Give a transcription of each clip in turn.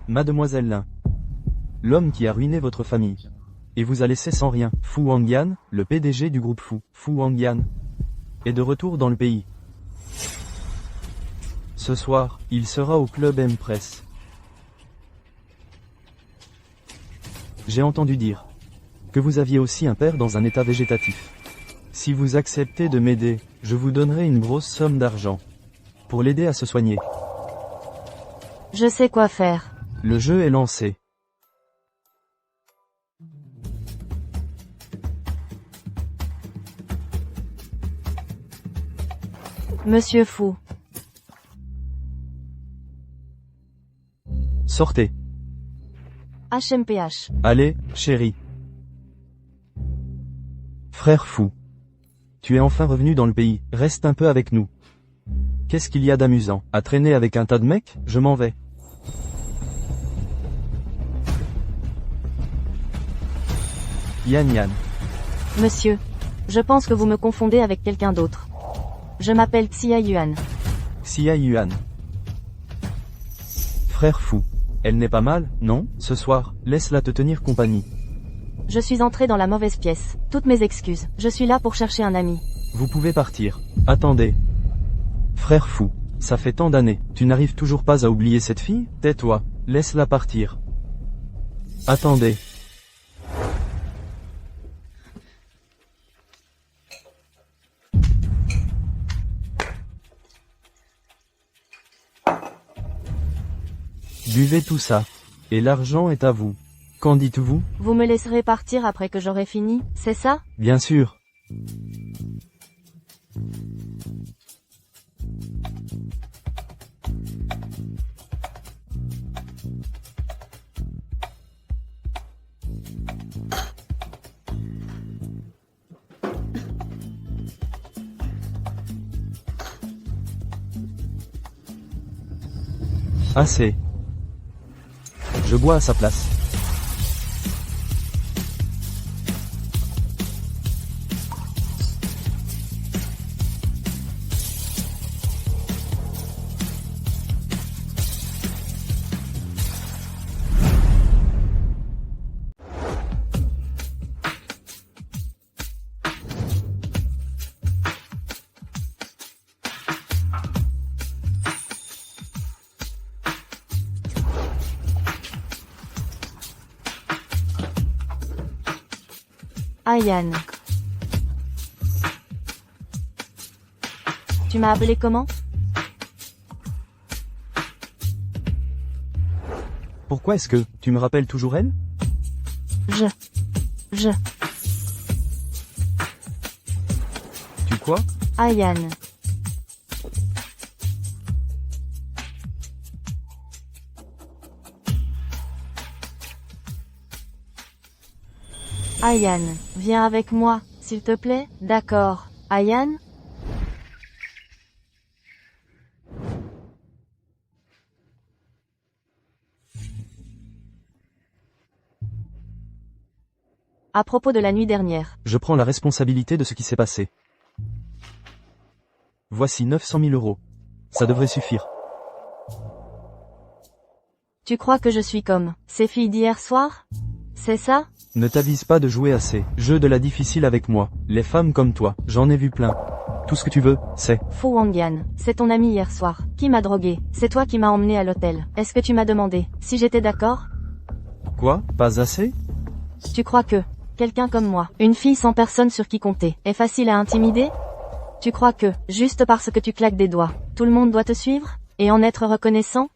Mademoiselle Lin. L'homme qui a ruiné votre famille. Et vous a laissé sans rien. Fu Hongyan, le PDG du groupe Fu Hongyan, est de retour dans le pays. Ce soir, il sera au club M-Press. J'ai entendu dire que vous aviez aussi un père dans un état végétatif. Si vous acceptez de m'aider, je vous donnerai une grosse somme d'argent pour l'aider à se soigner. Je sais quoi faire. Le jeu est lancé. Monsieur Fu. Sortez. HMPH. Allez, chérie. Frère Fou. Tu es enfin revenu dans le pays, reste un peu avec nous. Qu'est-ce qu'il y a d'amusant à traîner avec un tas de mecs? Je m'en vais. Yan Yan. Monsieur. Je pense que vous me confondez avec quelqu'un d'autre. Je m'appelle Xia Yuan. Xia Yuan. Frère Fou. Elle n'est pas mal, non? Ce soir, laisse-la te tenir compagnie. Je suis entré dans la mauvaise pièce. Toutes mes excuses. Je suis là pour chercher un ami. Vous pouvez partir. Attendez. Frère Fou. Ça fait tant d'années. Tu n'arrives toujours pas à oublier cette fille? Tais-toi. Laisse-la partir. Attendez. Buvez tout ça. Et l'argent est à vous. Qu'en dites-vous? Vous me laisserez partir après que j'aurai fini, c'est ça? Bien sûr. Assez. Je bois à sa place. Yan. Tu m'as appelé comment? Pourquoi est-ce que tu me rappelles toujours elle? Je. Tu quoi? Yan. Yan, viens avec moi, s'il te plaît. D'accord. Yan? À propos de la nuit dernière. Je prends la responsabilité de ce qui s'est passé. Voici 900 000 euros. Ça devrait suffire. Tu crois que je suis comme ces filles d'hier soir? C'est ça? Ne t'avise pas de jouer à ces jeux de la difficile avec moi. Les femmes comme toi, j'en ai vu plein. Tout ce que tu veux, c'est... Fu Hongyan, c'est ton ami hier soir. Qui m'a drogué? C'est toi qui m'as emmené à l'hôtel. Est-ce que tu m'as demandé si j'étais d'accord? Quoi? Pas assez? Tu crois que quelqu'un comme moi, une fille sans personne sur qui compter, est facile à intimider? Tu crois que, juste parce que tu claques des doigts, tout le monde doit te suivre? Et en être reconnaissant?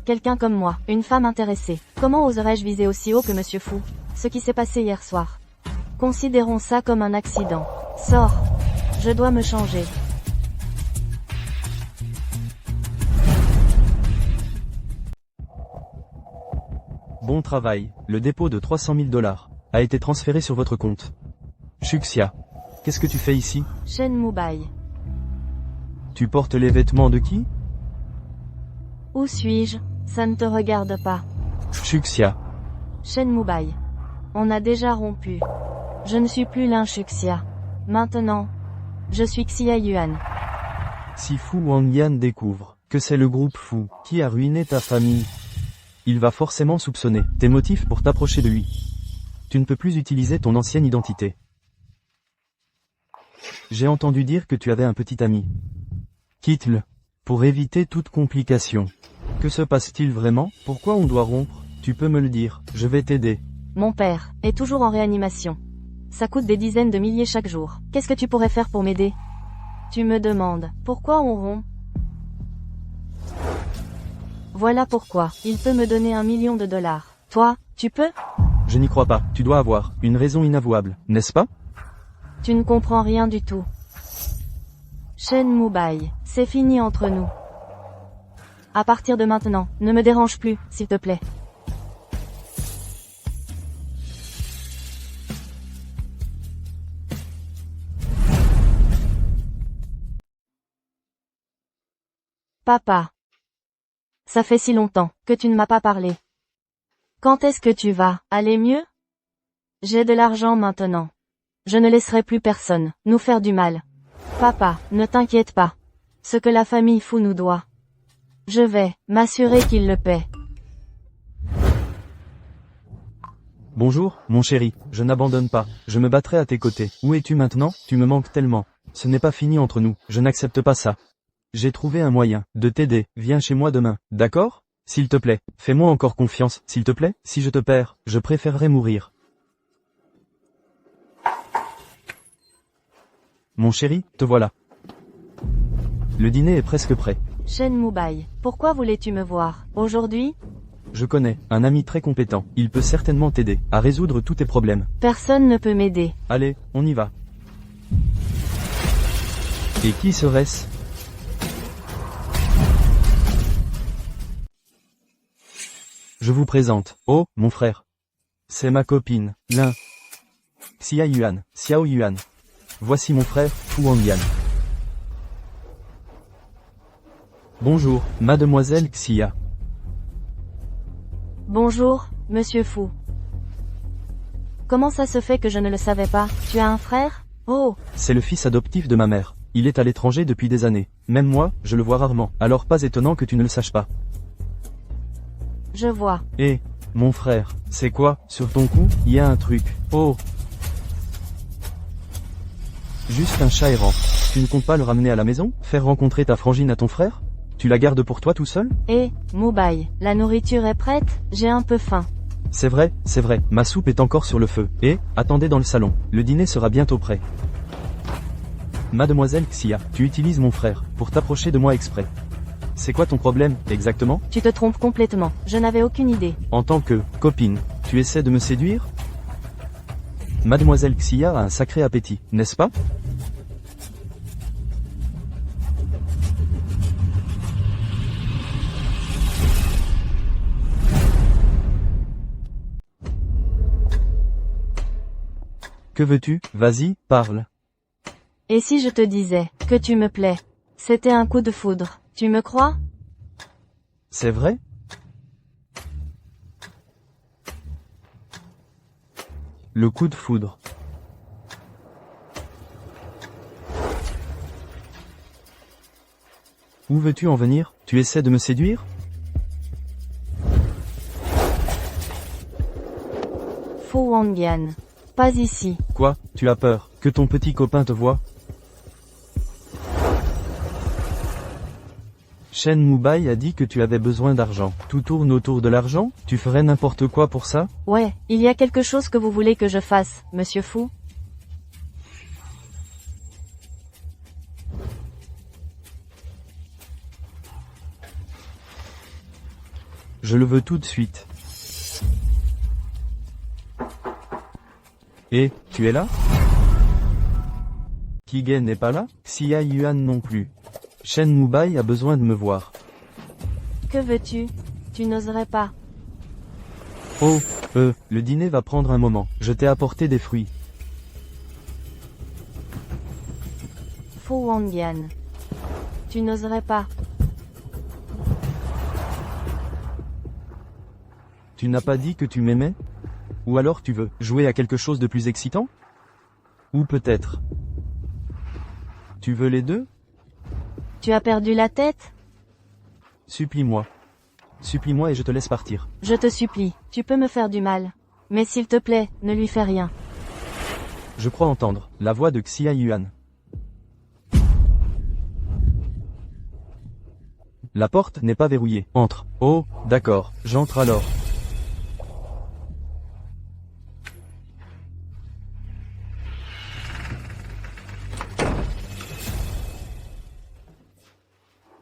Quelqu'un comme moi, une femme intéressée. Comment oserais-je viser aussi haut que Monsieur Fu? Ce qui s'est passé hier soir. Considérons ça comme un accident. Sors. Je dois me changer. Bon travail. Le dépôt de 300 000 $ a été transféré sur votre compte. Shuxia. Qu'est-ce que tu fais ici? Shen Mubai. Tu portes les vêtements de qui? Où suis-je? Ça ne te regarde pas. Shuxia. Shen Mubai. On a déjà rompu. Je ne suis plus Lin Shuxia. Maintenant, je suis Xia Yuan. Si Fu Wangyan découvre que c'est le groupe Fu qui a ruiné ta famille, il va forcément soupçonner tes motifs pour t'approcher de lui. Tu ne peux plus utiliser ton ancienne identité. J'ai entendu dire que tu avais un petit ami. Quitte-le. Pour éviter toute complication. Que se passe-t-il vraiment? Pourquoi on doit rompre? Tu peux me le dire, je vais t'aider. Mon père est toujours en réanimation. Ça coûte des dizaines de milliers chaque jour. Qu'est-ce que tu pourrais faire pour m'aider? Tu me demandes, pourquoi on rompt? Voilà pourquoi, il peut me donner $1 million. Toi, tu peux? Je n'y crois pas, tu dois avoir une raison inavouable, n'est-ce pas? Tu ne comprends rien du tout. Shen Mubai, c'est fini entre nous. À partir de maintenant, ne me dérange plus, s'il te plaît. Papa. Ça fait si longtemps que tu ne m'as pas parlé. Quand est-ce que tu vas aller mieux? J'ai de l'argent maintenant. Je ne laisserai plus personne nous faire du mal. Papa, ne t'inquiète pas. Ce que la famille Fu nous doit. Je vais m'assurer qu'il le paie. Bonjour, mon chéri, je n'abandonne pas, je me battrai à tes côtés. Où es-tu maintenant? Tu me manques tellement. Ce n'est pas fini entre nous, je n'accepte pas ça. J'ai trouvé un moyen de t'aider, viens chez moi demain, d'accord? S'il te plaît, fais-moi encore confiance, s'il te plaît, si je te perds, je préférerais mourir. Mon chéri, te voilà. Le dîner est presque prêt. Shen Mubai, pourquoi voulais-tu me voir aujourd'hui? Je connais un ami très compétent, il peut certainement t'aider à résoudre tous tes problèmes. Personne ne peut m'aider. Allez, on y va. Et qui serait-ce? Je vous présente, oh, mon frère. C'est ma copine, Lin. Xia Yuan, Xiao Yuan. Voici mon frère, Fu Wangyan. Bonjour, mademoiselle Xia. Bonjour, monsieur Fu. Comment ça se fait que je ne le savais pas? Tu as un frère? Oh, C'est le fils adoptif de ma mère. Il est à l'étranger depuis des années. Même moi, je le vois rarement. Alors pas étonnant que tu ne le saches pas. je vois. Eh, mon frère, c'est quoi? Sur ton cou, il y a un truc. Oh. Juste un chat errant. Tu ne comptes pas le ramener à la maison? Faire rencontrer ta frangine à ton frère? Tu la gardes pour toi tout seul? Eh, Mubai, la nourriture est prête? J'ai un peu faim. C'est vrai, ma soupe est encore sur le feu. Et, attendez dans le salon, le dîner sera bientôt prêt. Mademoiselle Xia, tu utilises mon frère, pour t'approcher de moi exprès. C'est quoi ton problème, exactement? Tu te trompes complètement, je n'avais aucune idée. En tant que copine, tu essaies de me séduire? Mademoiselle Xia a un sacré appétit, n'est-ce pas? Que veux-tu? Vas-y, parle. Et si je te disais que tu me plais? C'était un coup de foudre, tu me crois? C'est vrai? Le coup de foudre. Où veux-tu en venir? Tu essaies de me séduire? Fu Wangyan. Pas ici. Quoi? Tu as peur que ton petit copain te voie? Shen Mubai a dit que tu avais besoin d'argent. Tout tourne autour de l'argent? Tu ferais n'importe quoi pour ça? Ouais, il y a quelque chose que vous voulez que je fasse, monsieur Fu? Je le veux tout de suite. Et, tu es là? Kigen n'est pas là? Xia Yuan non plus. Shen Mubai a besoin de me voir. Que veux-tu? Tu n'oserais pas. Oh, le dîner va prendre un moment. Je t'ai apporté des fruits. Fu Wangyan. Tu n'oserais pas. Tu n'as pas dit que tu m'aimais? Ou alors tu veux jouer à quelque chose de plus excitant? Ou peut-être tu veux les deux? Tu as perdu la tête? Supplie-moi. Supplie-moi et je te laisse partir. Je te supplie, tu peux me faire du mal. Mais s'il te plaît, ne lui fais rien. Je crois entendre la voix de Xia Yuan. La porte n'est pas verrouillée. Entre. Oh, d'accord, j'entre alors.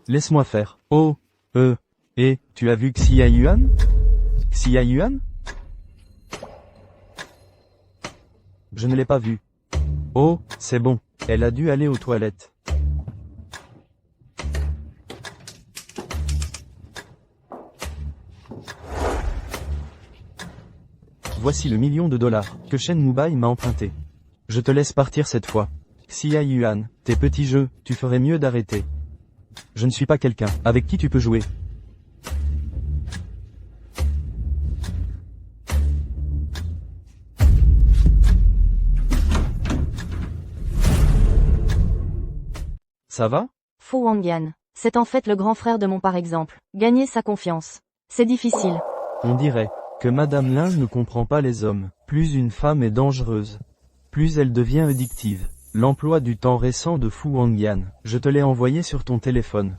Laisse-moi faire. Oh, et, tu as vu Xia Yuan? Xia Yuan? Je ne l'ai pas vue. Oh, c'est bon, elle a dû aller aux toilettes. Voici le million de dollars que Shen Mubai m'a emprunté. Je te laisse partir cette fois. Xia Yuan, tes petits jeux, tu ferais mieux d'arrêter. Je ne suis pas quelqu'un avec qui tu peux jouer. Ça va? Fu Wangyan. C'est en fait le grand frère de mon par exemple. Gagner sa confiance. C'est difficile. On dirait que Madame Lin ne comprend pas les hommes. Plus une femme est dangereuse, plus elle devient addictive. L'emploi du temps récent de Fu Wangyan. Je te l'ai envoyé sur ton téléphone.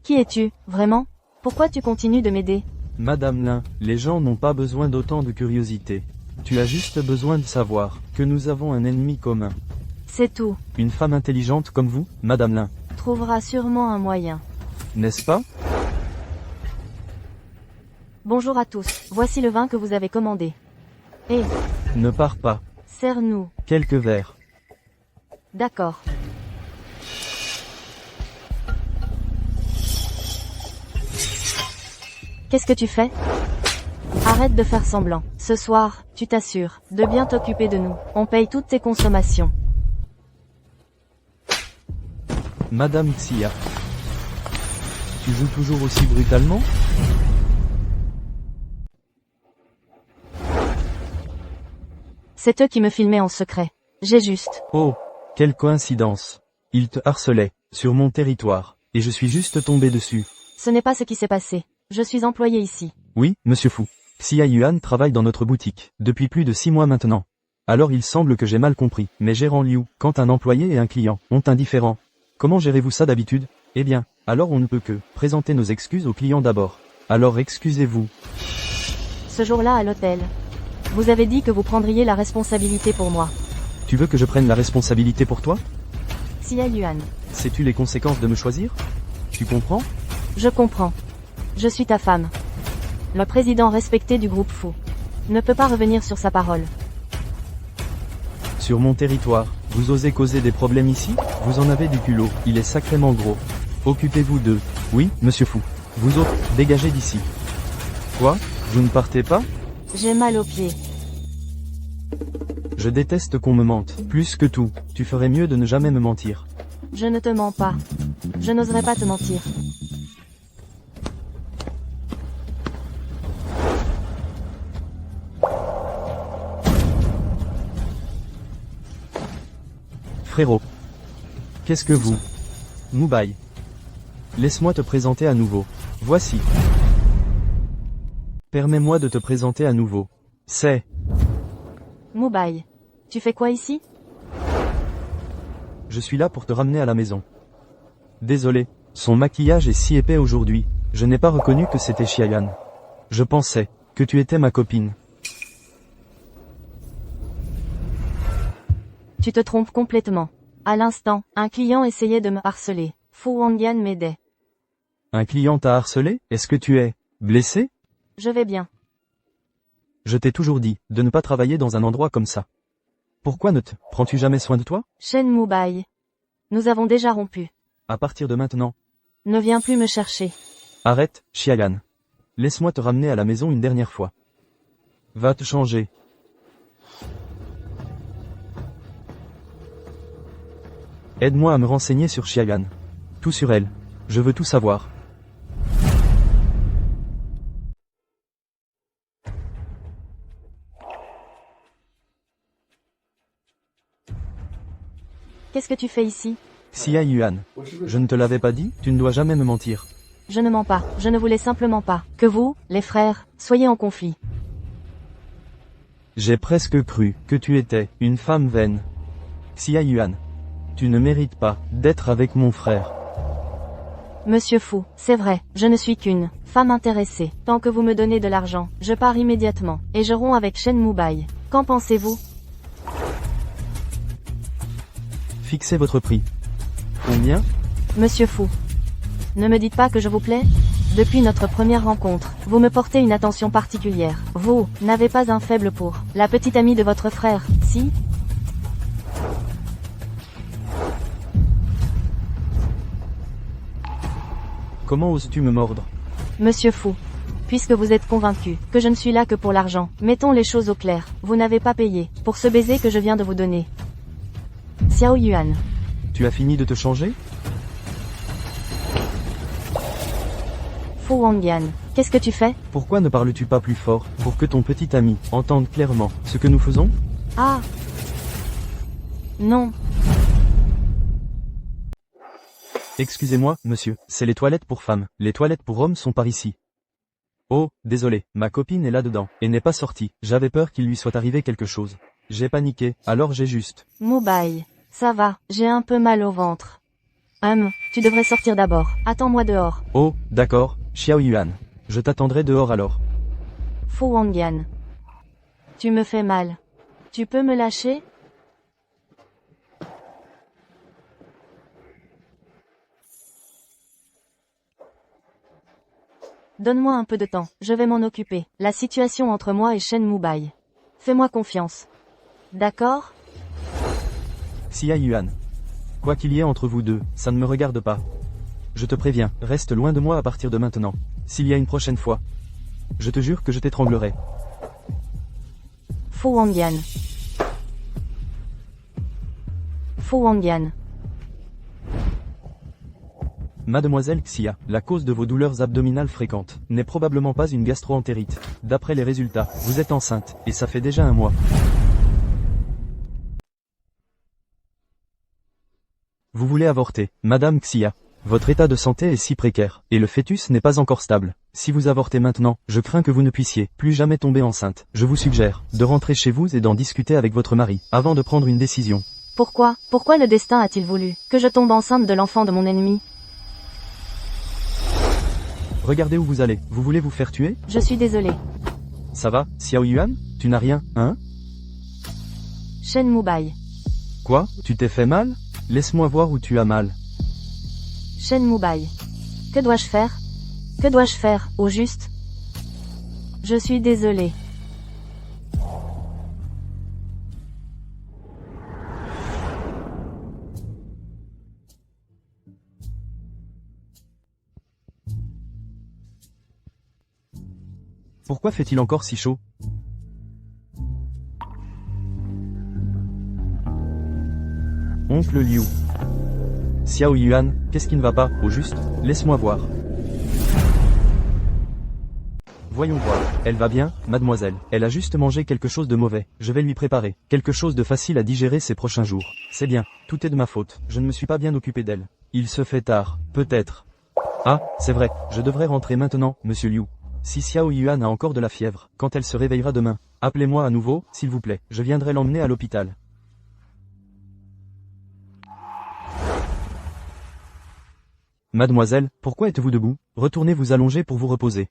Qui es-tu, vraiment? Pourquoi tu continues de m'aider? Madame Lin, les gens n'ont pas besoin d'autant de curiosité. Tu as juste besoin de savoir que nous avons un ennemi commun. C'est tout. Une femme intelligente comme vous, Madame Lin. Trouvera sûrement un moyen. N'est-ce pas? Bonjour à tous. Voici le vin que vous avez commandé. Et, Ne pars pas. sers-nous. Quelques verres. D'accord. Qu'est-ce que tu fais? Arrête de faire semblant. Ce soir, tu t'assures de bien t'occuper de nous. On paye toutes tes consommations. Madame Xia. Tu joues toujours aussi brutalement? C'est eux qui me filmaient en secret. J'ai juste. Oh, quelle coïncidence. Ils te harcelaient, sur mon territoire, et je suis juste tombé dessus. Ce n'est pas ce qui s'est passé. Je suis employé ici. Oui, monsieur Fu. Xia Yuan travaille dans notre boutique, depuis plus de 6 mois maintenant. Alors il semble que j'ai mal compris, mais gérant Liu, quand un employé et un client ont un différend, comment gérez-vous ça d'habitude? Eh bien, alors on ne peut que présenter nos excuses au client d'abord. Alors excusez-vous. Ce jour-là à l'hôtel. Vous avez dit que vous prendriez la responsabilité pour moi. Tu veux que je prenne la responsabilité pour toi? Xia Yuan. Sais-tu les conséquences de me choisir? Tu comprends? Je comprends. Je suis ta femme. Le président respecté du groupe Fu ne peut pas revenir sur sa parole. Sur mon territoire, vous osez causer des problèmes ici? Vous en avez du culot, il est sacrément gros. Occupez-vous d'eux. Oui, monsieur Fu. Vous autres, dégagez d'ici. Quoi? Vous ne partez pas? J'ai mal aux pieds. Je déteste qu'on me mente. Plus que tout, tu ferais mieux de ne jamais me mentir. Je ne te mens pas. Je n'oserais pas te mentir. Frérot. Qu'est-ce que vous? Mubai. Laisse-moi te présenter à nouveau. Voici. Permets-moi de te présenter à nouveau. C'est... Mubai. Tu fais quoi ici? Je suis là pour te ramener à la maison. Désolé, son maquillage est si épais aujourd'hui, je n'ai pas reconnu que c'était Xiayan. Je pensais que tu étais ma copine. Tu te trompes complètement. À l'instant, un client essayait de me harceler. Fu Wangyan m'aidait. Un client t'a harcelé? Est-ce que tu es blessé? Je vais bien. Je t'ai toujours dit de ne pas travailler dans un endroit comme ça. Pourquoi ne te prends-tu jamais soin de toi? Shen Mubai. Nous avons déjà rompu. À partir de maintenant, Ne viens plus me chercher. arrête, Xiayan. Laisse-moi te ramener à la maison une dernière fois. Va te changer. Aide-moi à me renseigner sur Xiayan. Tout sur elle. Je veux tout savoir. Qu'est-ce que tu fais ici? Xia Yuan. Je ne te l'avais pas dit, tu ne dois jamais me mentir. Je ne mens pas, je ne voulais simplement pas que vous, les frères, soyez en conflit. J'ai presque cru que tu étais une femme vaine. Xia Yuan. Tu ne mérites pas d'être avec mon frère. Monsieur Fu, c'est vrai, je ne suis qu'une femme intéressée. Tant que vous me donnez de l'argent, je pars immédiatement, et je romps avec Shen Mubai. Qu'en pensez-vous? Fixez votre prix. Combien? Monsieur Fu. Ne me dites pas que je vous plais? Depuis notre première rencontre, vous me portez une attention particulière. Vous n'avez pas un faible pour la petite amie de votre frère, si? Comment oses-tu me mordre? Monsieur Fu. Puisque vous êtes convaincu que je ne suis là que pour l'argent, mettons les choses au clair. Vous n'avez pas payé pour ce baiser que je viens de vous donner. Xiao Yuan. Tu as fini de te changer? Fu Wangyan. Qu'est-ce que tu fais? Pourquoi ne parles-tu pas plus fort, pour que ton petit ami entende clairement ce que nous faisons? Ah. Non. Excusez-moi, monsieur, c'est les toilettes pour femmes. Les toilettes pour hommes sont par ici. Oh, désolé, ma copine est là-dedans, et n'est pas sortie. J'avais peur qu'il lui soit arrivé quelque chose. J'ai paniqué, alors j'ai juste... Mubai. Ça va, j'ai un peu mal au ventre. Tu devrais sortir d'abord. Attends-moi dehors. Oh, d'accord, Xiao Yuan. Je t'attendrai dehors alors. Fu Wangyan. Tu me fais mal. Tu peux me lâcher? Donne-moi un peu de temps, je vais m'en occuper. La situation entre moi et Shen Mubai. Fais-moi confiance. D'accord? Xia Yuan. Quoi qu'il y ait entre vous deux, ça ne me regarde pas. Je te préviens, reste loin de moi à partir de maintenant. S'il y a une prochaine fois, je te jure que je t'étranglerai. Fu Wangyan. Fu Wangyan. Mademoiselle Xia, la cause de vos douleurs abdominales fréquentes n'est probablement pas une gastro-entérite. D'après les résultats, vous êtes enceinte, et ça fait déjà un mois. Vous voulez avorter, Madame Xia. Votre état de santé est si précaire, et le fœtus n'est pas encore stable. Si vous avortez maintenant, je crains que vous ne puissiez plus jamais tomber enceinte. Je vous suggère de rentrer chez vous et d'en discuter avec votre mari, avant de prendre une décision. Pourquoi le destin a-t-il voulu que je tombe enceinte de l'enfant de mon ennemi? Regardez où vous allez, vous voulez vous faire tuer? Je suis désolé. Ça va, Xiao Yuan? Tu n'as rien, hein? Shen Mubai. Quoi? Tu t'es fait mal? Laisse-moi voir où tu as mal. Shen Mubai. Que dois-je faire? Que dois-je faire, au juste? Je suis désolé. Pourquoi fait-il encore si chaud? Oncle Liu. Xiao Yuan, qu'est-ce qui ne va pas, au juste? Laisse-moi voir. Voyons voir. Elle va bien, mademoiselle. Elle a juste mangé quelque chose de mauvais. Je vais lui préparer quelque chose de facile à digérer ces prochains jours. C'est bien, tout est de ma faute. Je ne me suis pas bien occupé d'elle. Il se fait tard, peut-être. Ah, c'est vrai, je devrais rentrer maintenant, monsieur Liu. Si Xiao Yuan a encore de la fièvre, quand elle se réveillera demain, appelez-moi à nouveau, s'il vous plaît. Je viendrai l'emmener à l'hôpital. Mademoiselle, pourquoi êtes-vous debout? Retournez vous allonger pour vous reposer.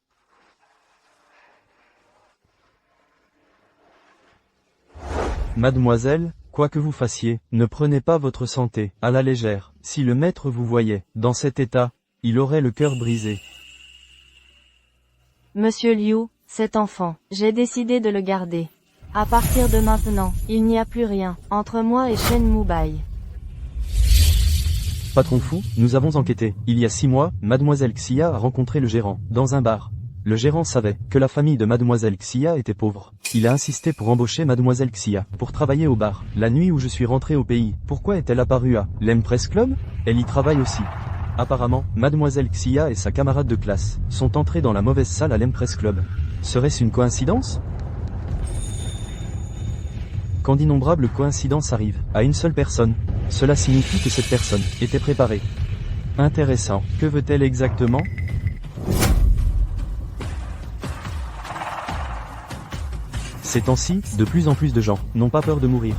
Mademoiselle, quoi que vous fassiez, ne prenez pas votre santé à la légère. Si le maître vous voyait dans cet état, il aurait le cœur brisé. Monsieur Liu, cet enfant, j'ai décidé de le garder. À partir de maintenant, il n'y a plus rien entre moi et Shen Mubai. Patron fou, nous avons enquêté. Il y a 6 mois, Mademoiselle Xia a rencontré le gérant, dans un bar. Le gérant savait que la famille de Mademoiselle Xia était pauvre. Il a insisté pour embaucher Mademoiselle Xia, pour travailler au bar. La nuit où je suis rentré au pays, pourquoi est-elle apparue à l'Empress Club? Elle y travaille aussi. Apparemment, Mademoiselle Xia et sa camarade de classe sont entrés dans la mauvaise salle à l'Empress Club. Serait-ce une coïncidence? Quand d'innombrables coïncidences arrivent à une seule personne, cela signifie que cette personne était préparée. Intéressant. Que veut-elle exactement? Ces temps-ci, de plus en plus de gens n'ont pas peur de mourir.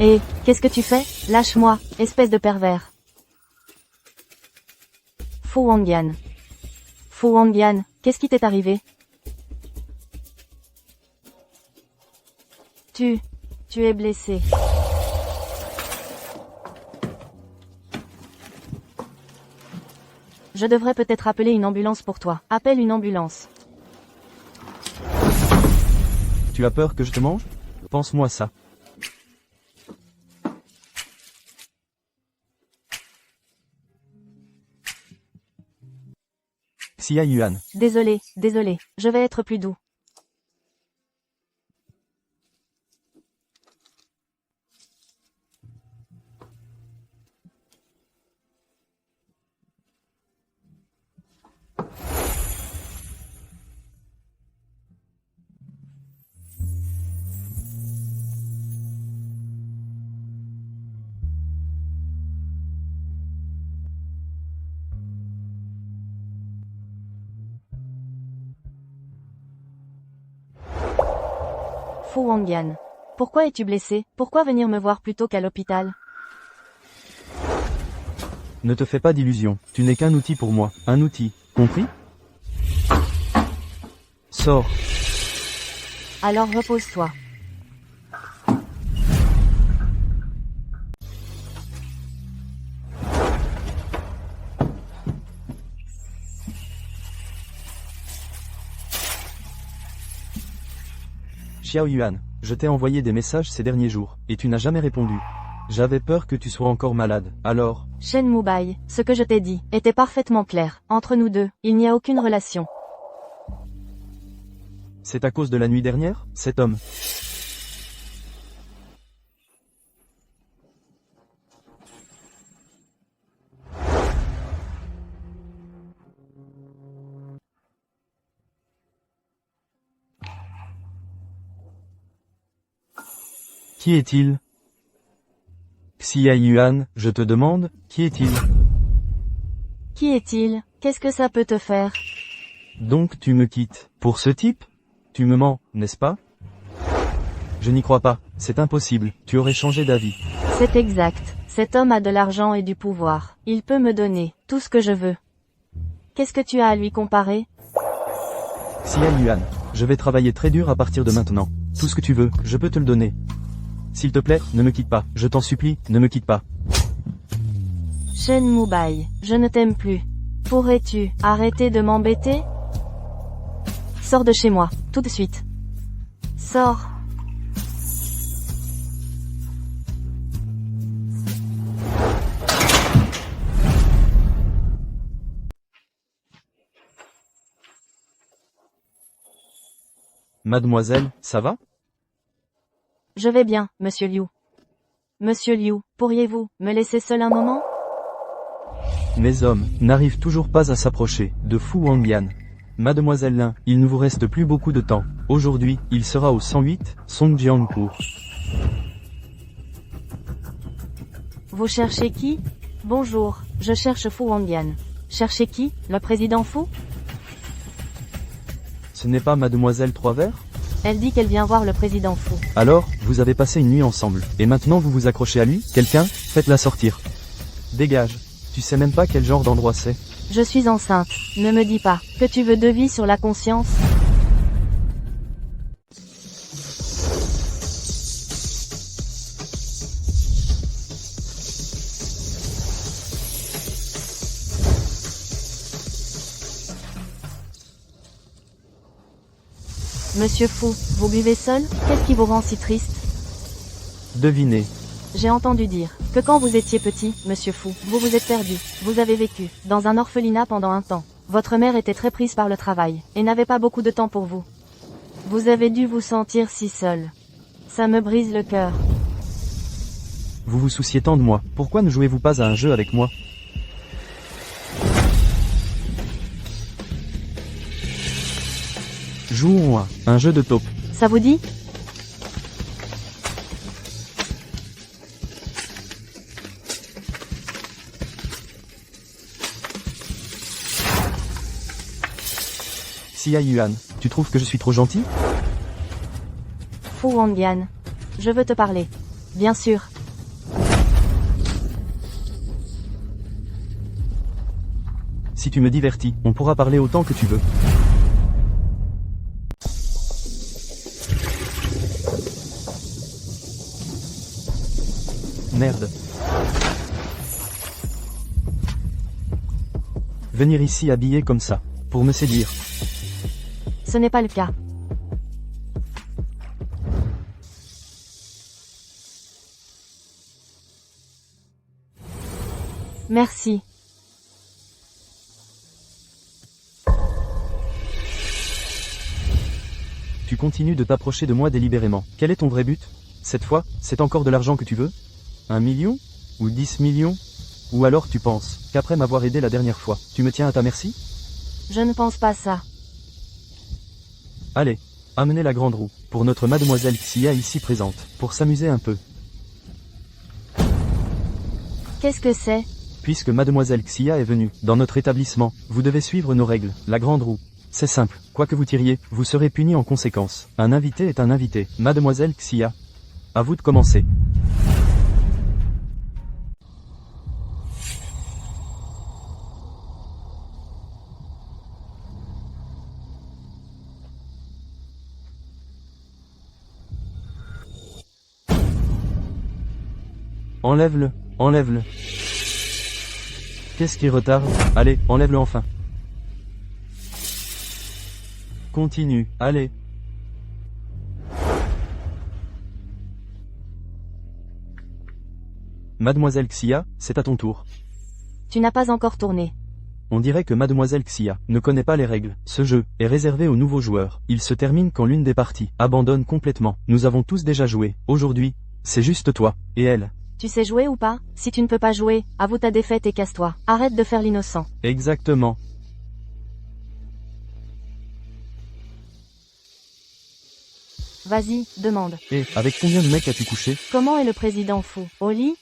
Et, qu'est-ce que tu fais? Lâche-moi, espèce de pervers. Fu Wangyan. Fu Wangyan, qu'est-ce qui t'est arrivé? Tu es blessé. Je devrais peut-être appeler une ambulance pour toi. Appelle une ambulance. Tu as peur que je te mange? Pense-moi ça. Xia Yuan. Désolé, je vais être plus doux. Fu Wangyan. Pourquoi es-tu blessé? Pourquoi venir me voir plutôt qu'à l'hôpital? Ne te fais pas d'illusions, tu n'es qu'un outil pour moi, un outil, compris? Sors. Alors repose-toi. Xiao Yuan, je t'ai envoyé des messages ces derniers jours, et tu n'as jamais répondu. J'avais peur que tu sois encore malade, alors... Shen Mubai, ce que je t'ai dit, était parfaitement clair. Entre nous deux, il n'y a aucune relation. C'est à cause de la nuit dernière, cet homme. Qui est-il? Xia Yuan, je te demande, qui est-il? Qui est-il? Qu'est-ce que ça peut te faire? Donc tu me quittes. Pour ce type? Tu me mens, n'est-ce pas? Je n'y crois pas, c'est impossible, tu aurais changé d'avis. C'est exact. Cet homme a de l'argent et du pouvoir. Il peut me donner tout ce que je veux. Qu'est-ce que tu as à lui comparer? Xia Yuan, je vais travailler très dur à partir de maintenant. Tout ce que tu veux, je peux te le donner. S'il te plaît, ne me quitte pas, je t'en supplie, ne me quitte pas. Shen Mubai, je ne t'aime plus. Pourrais-tu arrêter de m'embêter? Sors de chez moi, tout de suite. Sors. Mademoiselle, ça va? Je vais bien, Monsieur Liu. Monsieur Liu, pourriez-vous me laisser seul un moment? Mes hommes n'arrivent toujours pas à s'approcher de Fu Wangyan. Mademoiselle Lin, il ne vous reste plus beaucoup de temps. Aujourd'hui, il sera au 108, Songjiangpu. Vous cherchez qui? Bonjour, je cherche Fu Wangyan. Cherchez qui? Le président Fu? Ce n'est pas Mademoiselle Trois-Verts? Elle dit qu'elle vient voir le président Fu. Alors, vous avez passé une nuit ensemble, et maintenant vous vous accrochez à lui? Quelqu'un? Faites-la sortir. Dégage. Tu sais même pas quel genre d'endroit c'est. Je suis enceinte. Ne me dis pas que tu veux 2 vies sur la conscience. Monsieur Fu, vous buvez seul? Qu'est-ce qui vous rend si triste? Devinez. J'ai entendu dire que quand vous étiez petit, Monsieur Fu, vous vous êtes perdu. Vous avez vécu dans un orphelinat pendant un temps. Votre mère était très prise par le travail et n'avait pas beaucoup de temps pour vous. Vous avez dû vous sentir si seul. Ça me brise le cœur. Vous vous souciez tant de moi, pourquoi ne jouez-vous pas à un jeu avec moi? Jouons à un jeu de taupe. Ça vous dit? Xia Yuan, tu trouves que je suis trop gentil? Fu Wangyan. Je veux te parler. Bien sûr. Si tu me divertis, on pourra parler autant que tu veux. Merde. Venir ici habillé comme ça, pour me séduire. Ce n'est pas le cas. Merci. Tu continues de t'approcher de moi délibérément. Quel est ton vrai but? Cette fois, c'est encore de l'argent que tu veux? 1 million? Ou 10 millions? Ou alors tu penses qu'après m'avoir aidé la dernière fois, tu me tiens à ta merci? Je ne pense pas ça. Allez, amenez la grande roue, pour notre mademoiselle Xia ici présente, pour s'amuser un peu. Qu'est-ce que c'est? Puisque mademoiselle Xia est venue, dans notre établissement, vous devez suivre nos règles, la grande roue. C'est simple, quoi que vous tiriez, vous serez puni en conséquence. Un invité est un invité. Mademoiselle Xia. À vous de commencer. Enlève-le, enlève-le. Qu'est-ce qui retarde? Allez, enlève-le enfin. Continue, allez. Mademoiselle Xia, c'est à ton tour. Tu n'as pas encore tourné. On dirait que Mademoiselle Xia ne connaît pas les règles. Ce jeu est réservé aux nouveaux joueurs. Il se termine quand l'une des parties abandonne complètement. Nous avons tous déjà joué. Aujourd'hui, c'est juste toi et elle. Tu sais jouer ou pas? Si tu ne peux pas jouer, avoue ta défaite et casse-toi. Arrête de faire l'innocent. Exactement. Vas-y, demande. Et avec combien de mecs as-tu couché? Comment est le président fou? Au lit?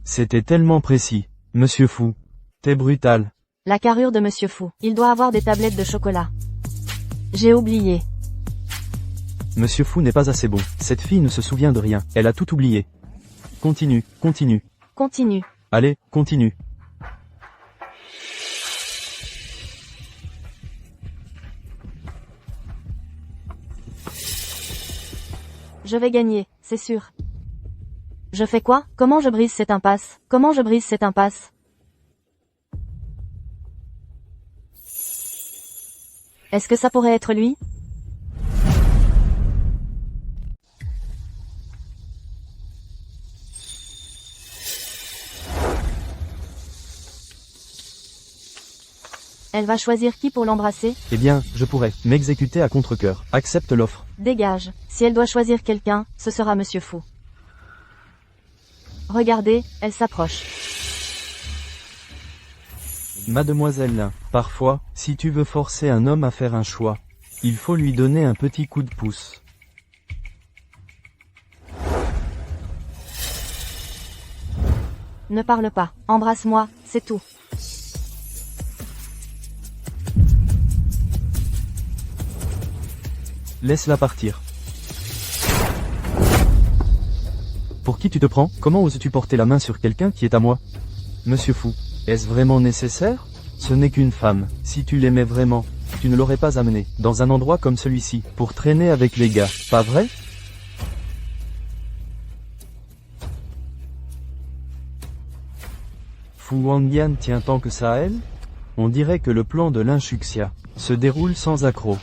C'était tellement précis. Monsieur Fou. T'es brutal. La carrure de Monsieur Fou. Il doit avoir des tablettes de chocolat. J'ai oublié. Monsieur Fou n'est pas assez bon. Cette fille ne se souvient de rien. Elle a tout oublié. Continue, continue. Continue. Allez, continue. Je vais gagner, c'est sûr. Je fais quoi? Comment je brise cette impasse? Comment je brise cette impasse? Est-ce que ça pourrait être lui? Elle va choisir qui pour l'embrasser? Eh bien, je pourrais m'exécuter à contre-cœur. Accepte l'offre. Dégage. Si elle doit choisir quelqu'un, ce sera Monsieur Fou. Regardez, elle s'approche. Mademoiselle, parfois, si tu veux forcer un homme à faire un choix, il faut lui donner un petit coup de pouce. Ne parle pas. Embrasse-moi, c'est tout. Laisse-la partir. Pour qui tu te prends? Comment oses-tu porter la main sur quelqu'un qui est à moi? Monsieur Fou, est-ce vraiment nécessaire? Ce n'est qu'une femme. Si tu l'aimais vraiment, tu ne l'aurais pas amenée dans un endroit comme celui-ci, pour traîner avec les gars, pas vrai? Fu Wangyan tient tant que ça à elle? On dirait que le plan de l'inshuxia se déroule sans accroc.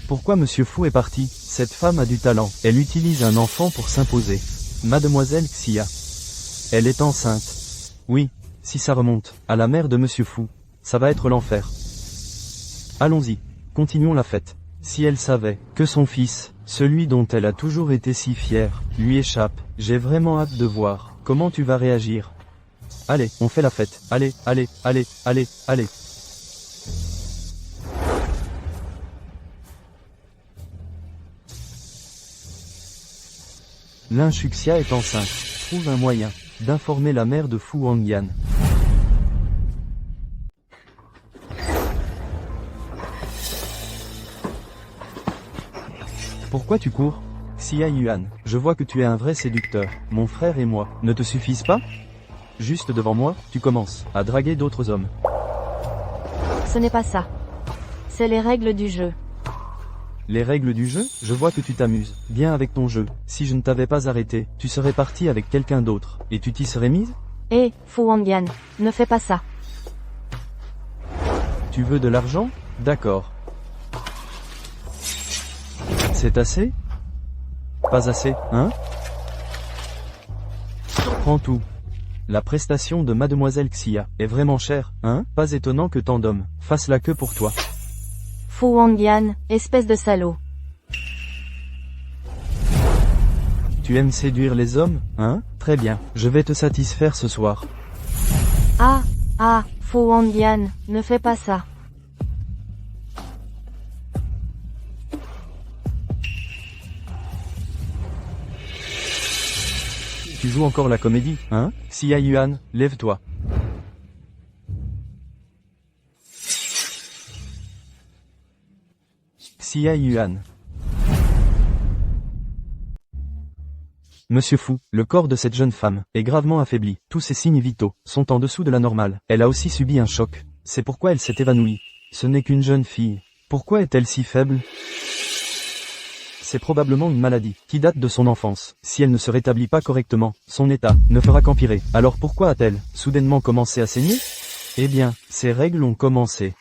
Pourquoi Monsieur Fou est parti? Cette femme a du talent. Elle utilise un enfant pour s'imposer. Mademoiselle Xia. Elle est enceinte. Oui, si ça remonte à la mère de Monsieur Fou, ça va être l'enfer. Allons-y, continuons la fête. Si elle savait que son fils, celui dont elle a toujours été si fière, lui échappe, j'ai vraiment hâte de voir comment tu vas réagir. Allez, on fait la fête. Allez, allez, allez, allez, allez. L'inshuxia est enceinte. Trouve un moyen d'informer la mère de Fu Hongyan. Pourquoi tu cours? Xia Yuan, je vois que tu es un vrai séducteur. Mon frère et moi ne te suffisent pas? Juste devant moi, tu commences à draguer d'autres hommes. Ce n'est pas ça. C'est les règles du jeu. Les règles du jeu? Je vois que tu t'amuses bien avec ton jeu. Si je ne t'avais pas arrêté, tu serais parti avec quelqu'un d'autre, et tu t'y serais mise? Hé, Fu Hongyan, ne fais pas ça. Tu veux de l'argent? D'accord. C'est assez? Pas assez, hein? Prends tout. La prestation de Mademoiselle Xia est vraiment chère, hein? Pas étonnant que tant d'hommes fassent la queue pour toi. Fu Hongyan, espèce de salaud. Tu aimes séduire les hommes, hein? Très bien, je vais te satisfaire ce soir. Fu Hongyan, ne fais pas ça. Tu joues encore la comédie, hein? Xia Yuan, lève-toi. Xia Yuan. Monsieur Fu, le corps de cette jeune femme est gravement affaibli. Tous ses signes vitaux sont en dessous de la normale. Elle a aussi subi un choc. C'est pourquoi elle s'est évanouie. Ce n'est qu'une jeune fille. Pourquoi est-elle si faible? C'est probablement une maladie qui date de son enfance. Si elle ne se rétablit pas correctement, son état ne fera qu'empirer. Alors pourquoi a-t-elle soudainement commencé à saigner? Eh bien, ses règles ont commencé.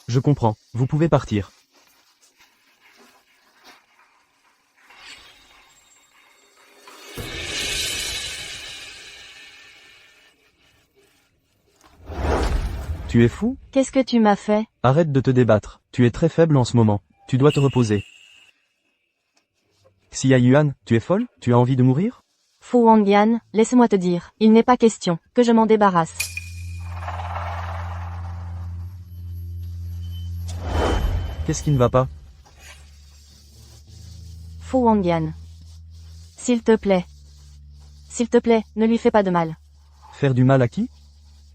Je comprends, vous pouvez partir. Tu es fou? Qu'est-ce que tu m'as fait? Arrête de te débattre. Tu es très faible en ce moment. Tu dois te reposer. Xia Yuan, tu es folle? Tu as envie de mourir? Fu Hongyan, laisse-moi te dire, il n'est pas question que je m'en débarrasse. Qu'est-ce qui ne va pas? Fu Hongyan. S'il te plaît, ne lui fais pas de mal. Faire du mal à qui?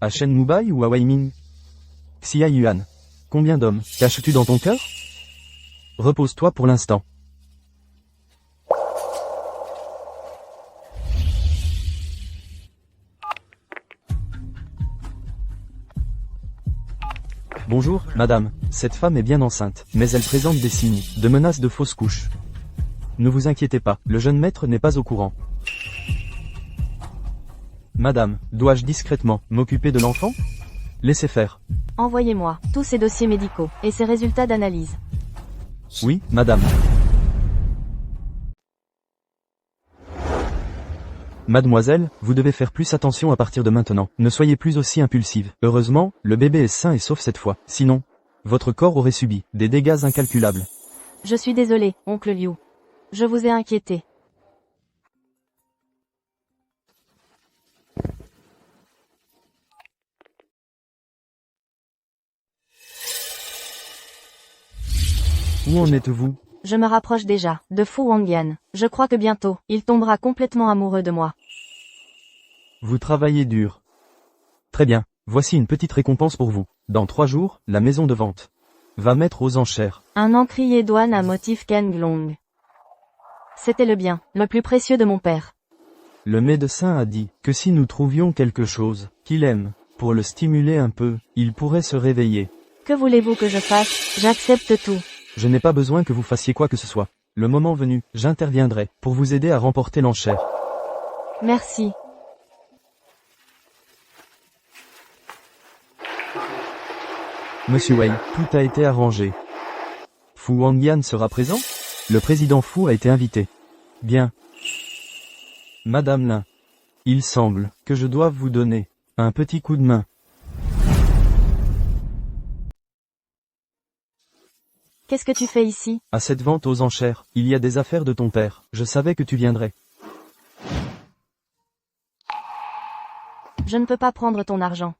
À Shen Mubai ou à Wei Ming? Xia Yuan. Combien d'hommes caches-tu dans ton cœur? Repose-toi pour l'instant. Bonjour, madame. Cette femme est bien enceinte, mais elle présente des signes de menace de fausse couche. Ne vous inquiétez pas, le jeune maître n'est pas au courant. Madame, dois-je discrètement m'occuper de l'enfant? Laissez faire. Envoyez-moi tous ces dossiers médicaux et ces résultats d'analyse. Oui, madame. Mademoiselle, vous devez faire plus attention à partir de maintenant. Ne soyez plus aussi impulsive. Heureusement, le bébé est sain et sauf cette fois. Sinon, votre corps aurait subi des dégâts incalculables. Je suis désolé, oncle Liu. Je vous ai inquiété. Où en êtes-vous? Je me rapproche déjà de Fu Hongyan. Je crois que bientôt, il tombera complètement amoureux de moi. Vous travaillez dur. Très bien, voici une petite récompense pour vous. Dans 3 jours, la maison de vente va mettre aux enchères Un encrier douane à motif Kenglong. C'était le bien, le plus précieux de mon père. Le médecin a dit que si nous trouvions quelque chose qu'il aime, pour le stimuler un peu, il pourrait se réveiller. Que voulez-vous que je fasse? J'accepte tout. Je n'ai pas besoin que vous fassiez quoi que ce soit. Le moment venu, j'interviendrai pour vous aider à remporter l'enchère. Merci. Monsieur Wei, tout a été arrangé. Fu Hongyan sera présent? Le président Fu a été invité. Bien. Madame Lin, il semble que je doive vous donner un petit coup de main. Qu'est-ce que tu fais ici? À cette vente aux enchères, il y a des affaires de ton père. Je savais que tu viendrais. Je ne peux pas prendre ton argent.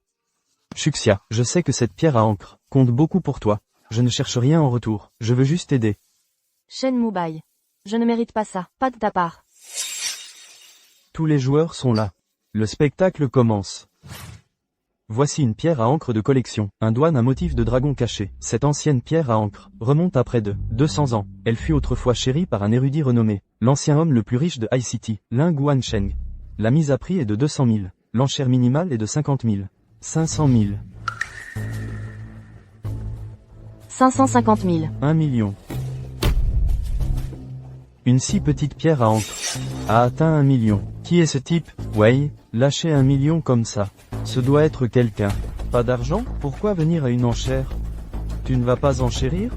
Shuxia, je sais que cette pierre à encre compte beaucoup pour toi. Je ne cherche rien en retour, je veux juste t'aider. Shen Mubai. Je ne mérite pas ça, pas de ta part. Tous les joueurs sont là. Le spectacle commence. Voici une pierre à encre de collection, un douane à motif de dragon caché. Cette ancienne pierre à encre remonte à près de 200 ans. Elle fut autrefois chérie par un érudit renommé, l'ancien homme le plus riche de High City, Ling Guansheng. La mise à prix est de 200 000. L'enchère minimale est de 50 000. 500 000. 550 000. 1 million. Une si petite pierre à encre a atteint 1 million. Qui est ce type? Wei, lâcher 1 million comme ça. Ce doit être quelqu'un. Pas d'argent? Pourquoi venir à une enchère? Tu ne vas pas enchérir?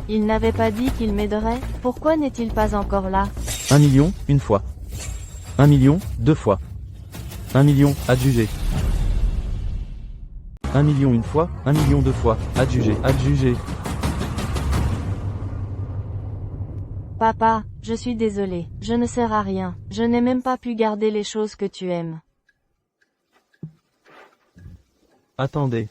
Il n'avait pas dit qu'il m'aiderait? Pourquoi n'est-il pas encore là? 1 million, une fois. 1 million, deux fois. 1 million, adjugé. 1 million une fois, 1 million deux fois, adjugé, adjugé. Papa, je suis désolé, je ne sers à rien, je n'ai même pas pu garder les choses que tu aimes. Attendez.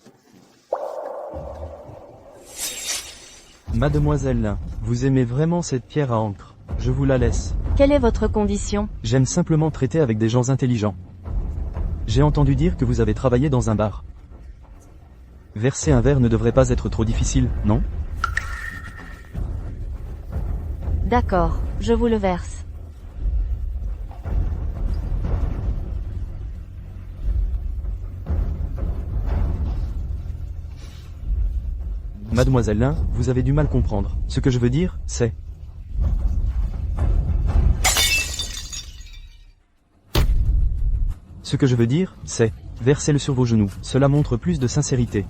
Mademoiselle Lin, vous aimez vraiment cette pierre à encre? Je vous la laisse. Quelle est votre condition? J'aime simplement traiter avec des gens intelligents. J'ai entendu dire que vous avez travaillé dans un bar. Verser un verre ne devrait pas être trop difficile, non? D'accord, je vous le verse. Mademoiselle Lin, vous avez du mal comprendre. Ce que je veux dire, c'est... Ce que je veux dire, c'est... Versez-le sur vos genoux. Cela montre plus de sincérité.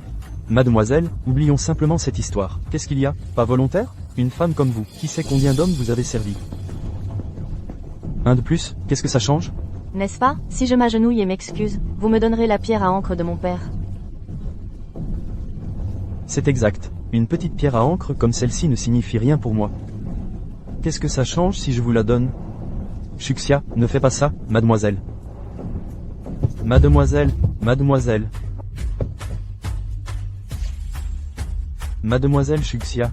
Mademoiselle, oublions simplement cette histoire. Qu'est-ce qu'il y a? Pas volontaire? Une femme comme vous, qui sait combien d'hommes vous avez servi? Un de plus, qu'est-ce que ça change? N'est-ce pas? Si je m'agenouille et m'excuse, vous me donnerez la pierre à encre de mon père. C'est exact. Une petite pierre à encre comme celle-ci ne signifie rien pour moi. Qu'est-ce que ça change si je vous la donne? Shuxia, ne fais pas ça, mademoiselle. Mademoiselle, mademoiselle. Mademoiselle Shuxia.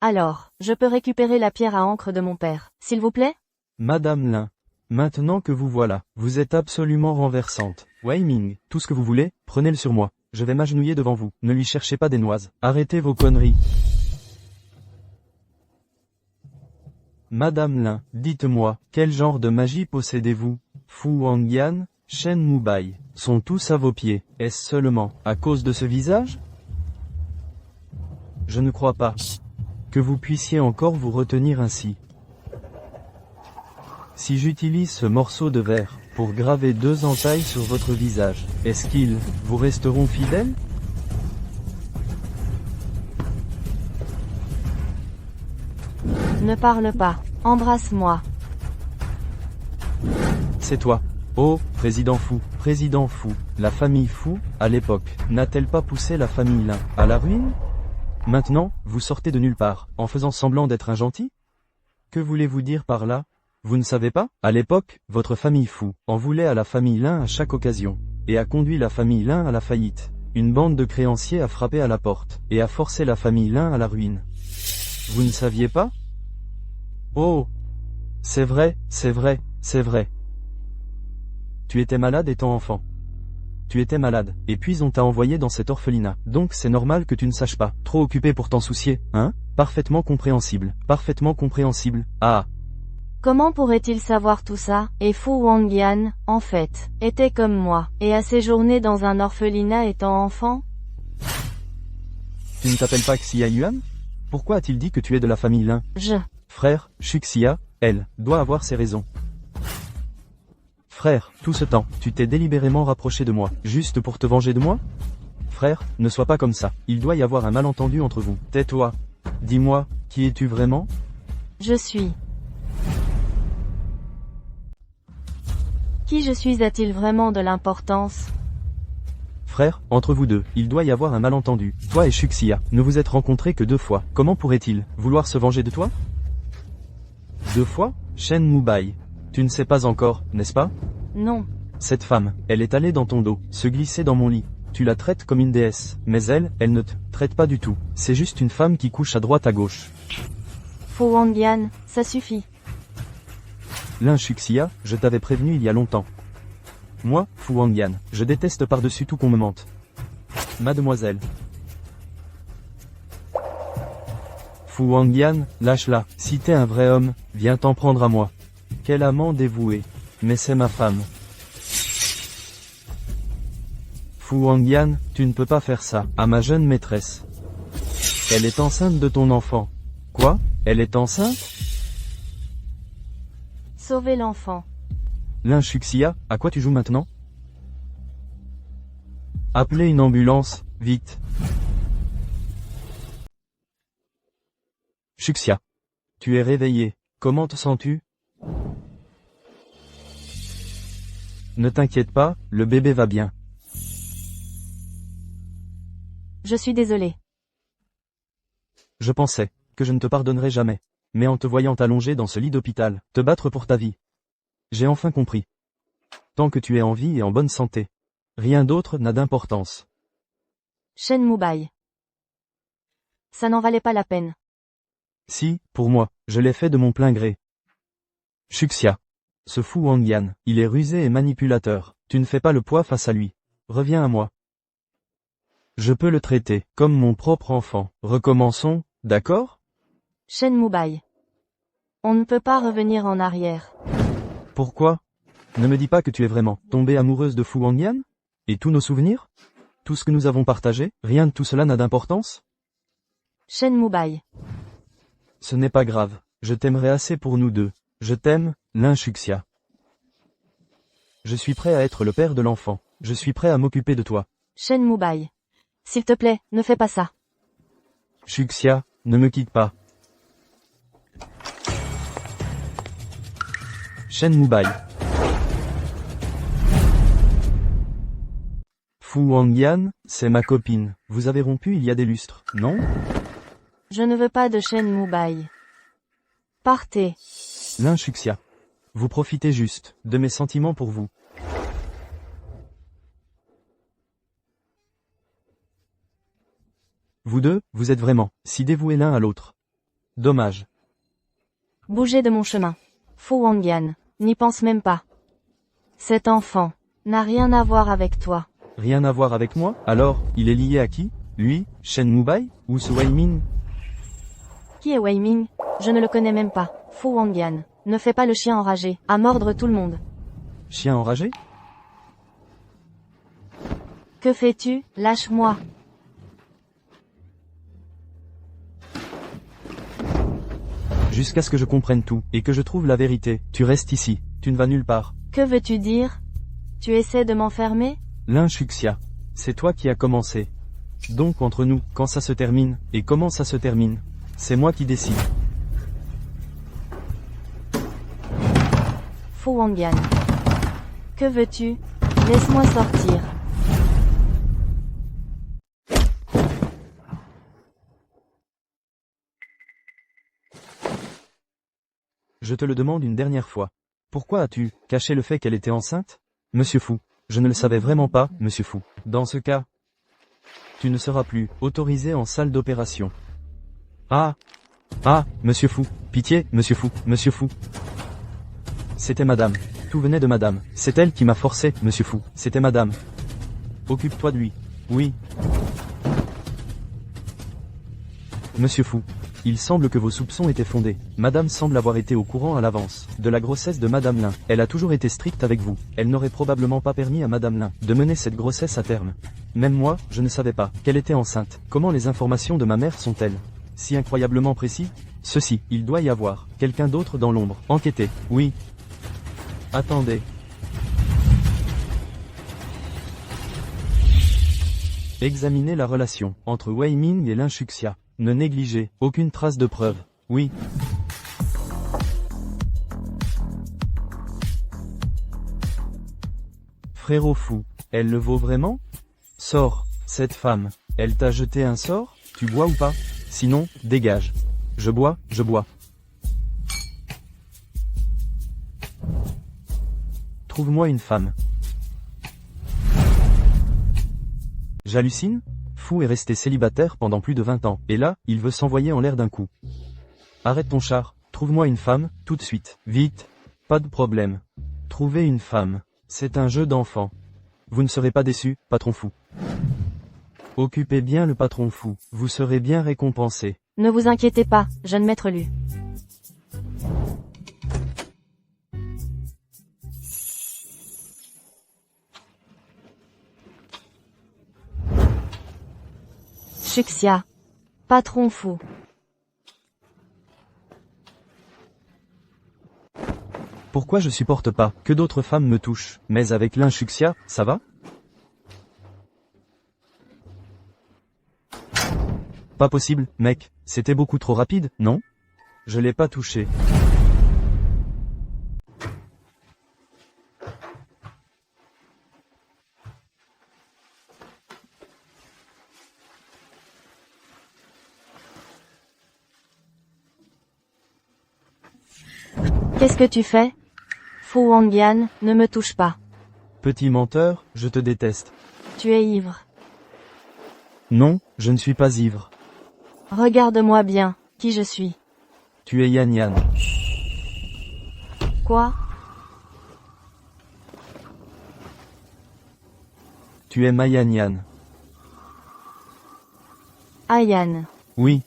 Alors, je peux récupérer la pierre à encre de mon père, s'il vous plaît? Madame Lin. Maintenant que vous voilà, vous êtes absolument renversante. Wei Ming, tout ce que vous voulez, prenez-le sur moi. Je vais m'agenouiller devant vous. Ne lui cherchez pas des noises. Arrêtez vos conneries. Madame Lin, dites-moi, quel genre de magie possédez-vous? Fu Wangyan, Shen Mubai, sont tous à vos pieds. Est-ce seulement à cause de ce visage? Je ne crois pas que vous puissiez encore vous retenir ainsi. Si j'utilise ce morceau de verre pour graver 2 entailles sur votre visage, est-ce qu'ils vous resteront fidèles? Ne parle pas. Embrasse-moi. C'est toi. Oh, président fou, la famille fou, à l'époque, n'a-t-elle pas poussé la famille Lin à la ruine? Maintenant, vous sortez de nulle part, en faisant semblant d'être un gentil? Que voulez-vous dire par là? Vous ne savez pas? À l'époque, votre famille fou en voulait à la famille Lin à chaque occasion, et a conduit la famille Lin à la faillite. Une bande de créanciers a frappé à la porte, et a forcé la famille Lin à la ruine. Vous ne saviez pas? Oh! C'est vrai, c'est vrai, c'est vrai. Tu étais malade étant enfant. Tu étais malade, et puis on t'a envoyé dans cet orphelinat. Donc c'est normal que tu ne saches pas. Trop occupé pour t'en soucier, hein? Parfaitement compréhensible. Parfaitement compréhensible. Ah! Comment pourrait-il savoir tout ça? Et Fu Wangyan, en fait, était comme moi, et a séjourné dans un orphelinat étant enfant? Tu ne t'appelles pas Xia Yuan? Pourquoi a-t-il dit que tu es de la famille Lin? Frère, Shuxia, elle, doit avoir ses raisons. Frère, tout ce temps, tu t'es délibérément rapproché de moi, juste pour te venger de moi? Frère, ne sois pas comme ça, il doit y avoir un malentendu entre vous. Tais-toi. Dis-moi, qui es-tu vraiment? Je suis. Qui je suis a-t-il vraiment de l'importance? Frère, entre vous deux, il doit y avoir un malentendu. Toi et Shuxia, ne vous êtes rencontrés que 2 fois. Comment pourrait-il vouloir se venger de toi? 2 fois? Shen Mubai. Tu ne sais pas encore, n'est-ce pas? Non. Cette femme, elle est allée dans ton dos, se glisser dans mon lit. Tu la traites comme une déesse, mais elle ne te traite pas du tout. C'est juste une femme qui couche à droite à gauche. Fu Wangyan, ça suffit. Lin Shuxia, je t'avais prévenu il y a longtemps. Moi, Fu Wangyan, je déteste par-dessus tout qu'on me mente. Mademoiselle. Fu Wangyan, lâche-la. Si t'es un vrai homme, viens t'en prendre à moi. Quel amant dévoué. Mais c'est ma femme. Fu Wangyan, tu ne peux pas faire ça, à ma jeune maîtresse. Elle est enceinte de ton enfant. Quoi? Elle est enceinte? Sauvez l'enfant. Lin Shuxia, à quoi tu joues maintenant? Appelez une ambulance, vite. Shuxia. Tu es réveillé. Comment te sens-tu? Ne t'inquiète pas, le bébé va bien. Je suis désolée. Je pensais que je ne te pardonnerais jamais. Mais en te voyant allongé dans ce lit d'hôpital, te battre pour ta vie. J'ai enfin compris. Tant que tu es en vie et en bonne santé. Rien d'autre n'a d'importance. Shen Mubai. Ça n'en valait pas la peine. Si, pour moi, je l'ai fait de mon plein gré. Shuxia. Ce fou Wangyan, il est rusé et manipulateur. Tu ne fais pas le poids face à lui. Reviens à moi. Je peux le traiter comme mon propre enfant. Recommençons, d'accord? Shen Mubai. On ne peut pas revenir en arrière. Pourquoi? Ne me dis pas que tu es vraiment tombée amoureuse de Fu Wangyan? Et tous nos souvenirs? Tout ce que nous avons partagé, rien de tout cela n'a d'importance? Shen Mubai. Ce n'est pas grave, je t'aimerai assez pour nous deux. Je t'aime, Lin Shuxia. Je suis prêt à être le père de l'enfant. Je suis prêt à m'occuper de toi. Shen Mubai. S'il te plaît, ne fais pas ça. Shuxia, ne me quitte pas. Shen Mubai. Fu Wangyan, c'est ma copine. Vous avez rompu il y a des lustres, non? Je ne veux pas de Shen Mubai. Partez. Lin Shuxia. Vous profitez juste de mes sentiments pour vous. Vous deux, vous êtes vraiment si dévoués l'un à l'autre. Dommage. Bougez de mon chemin. Fu Wangyan, n'y pense même pas. Cet enfant n'a rien à voir avec toi. Rien à voir avec moi? Alors, il est lié à qui? Lui, Shen Mubai, ou ce Wei Ming? Qui est Wei Ming? Je ne le connais même pas. Fu Wangyan, ne fais pas le chien enragé, à mordre tout le monde. Chien enragé? Que fais-tu? Lâche-moi. Jusqu'à ce que je comprenne tout, et que je trouve la vérité, tu restes ici, tu ne vas nulle part. Que veux-tu dire? Tu essaies de m'enfermer? Lin Shuxia. C'est toi qui as commencé. Donc entre nous, quand ça se termine, et comment ça se termine, c'est moi qui décide. Fu Wangyan. Que veux-tu? Laisse-moi sortir. Je te le demande une dernière fois. Pourquoi as-tu caché le fait qu'elle était enceinte? Monsieur Fu. Je ne le savais vraiment pas, Monsieur Fu. Dans ce cas, tu ne seras plus autorisé en salle d'opération. Ah! Ah, Monsieur Fu. Pitié, Monsieur Fu, Monsieur Fu. C'était Madame. Tout venait de Madame. C'est elle qui m'a forcé, Monsieur Fu. C'était Madame. Occupe-toi de lui. Oui. Monsieur Fu. Il semble que vos soupçons étaient fondés. Madame semble avoir été au courant à l'avance de la grossesse de Madame Lin. Elle a toujours été stricte avec vous. Elle n'aurait probablement pas permis à Madame Lin de mener cette grossesse à terme. Même moi, je ne savais pas qu'elle était enceinte. Comment les informations de ma mère sont-elles si incroyablement précis? Ceci, il doit y avoir quelqu'un d'autre dans l'ombre. Enquêtez. Oui. Attendez. Examinez la relation entre Wei Ming et Lin Shuxia. Ne négligez aucune trace de preuve. Oui. Frérot fou, elle le vaut vraiment? Sors, cette femme, elle t'a jeté un sort? Tu bois ou pas? Sinon, dégage. Je bois, je bois. Trouve-moi une femme. J'hallucine? Fou est resté célibataire pendant plus de 20 ans, et là, il veut s'envoyer en l'air d'un coup. Arrête ton char, trouve-moi une femme, tout de suite, vite. Pas de problème. Trouver une femme. C'est un jeu d'enfant. Vous ne serez pas déçu, patron fou. Occupez bien le patron fou, vous serez bien récompensé. Ne vous inquiétez pas, jeune maître Lu. Shuxia. Patron fou. Pourquoi je supporte pas que d'autres femmes me touchent, mais avec l'inshuxia, ça va? Pas possible, mec, c'était beaucoup trop rapide, non? Je l'ai pas touché. Qu'est-ce que tu fais? Fu Wangyan, ne me touche pas. Petit menteur, je te déteste. Tu es ivre. Non, je ne suis pas ivre. Regarde-moi bien, qui je suis. Tu es Yan Yan. Quoi? Tu es ma Yan Yan. Ayan. Oui.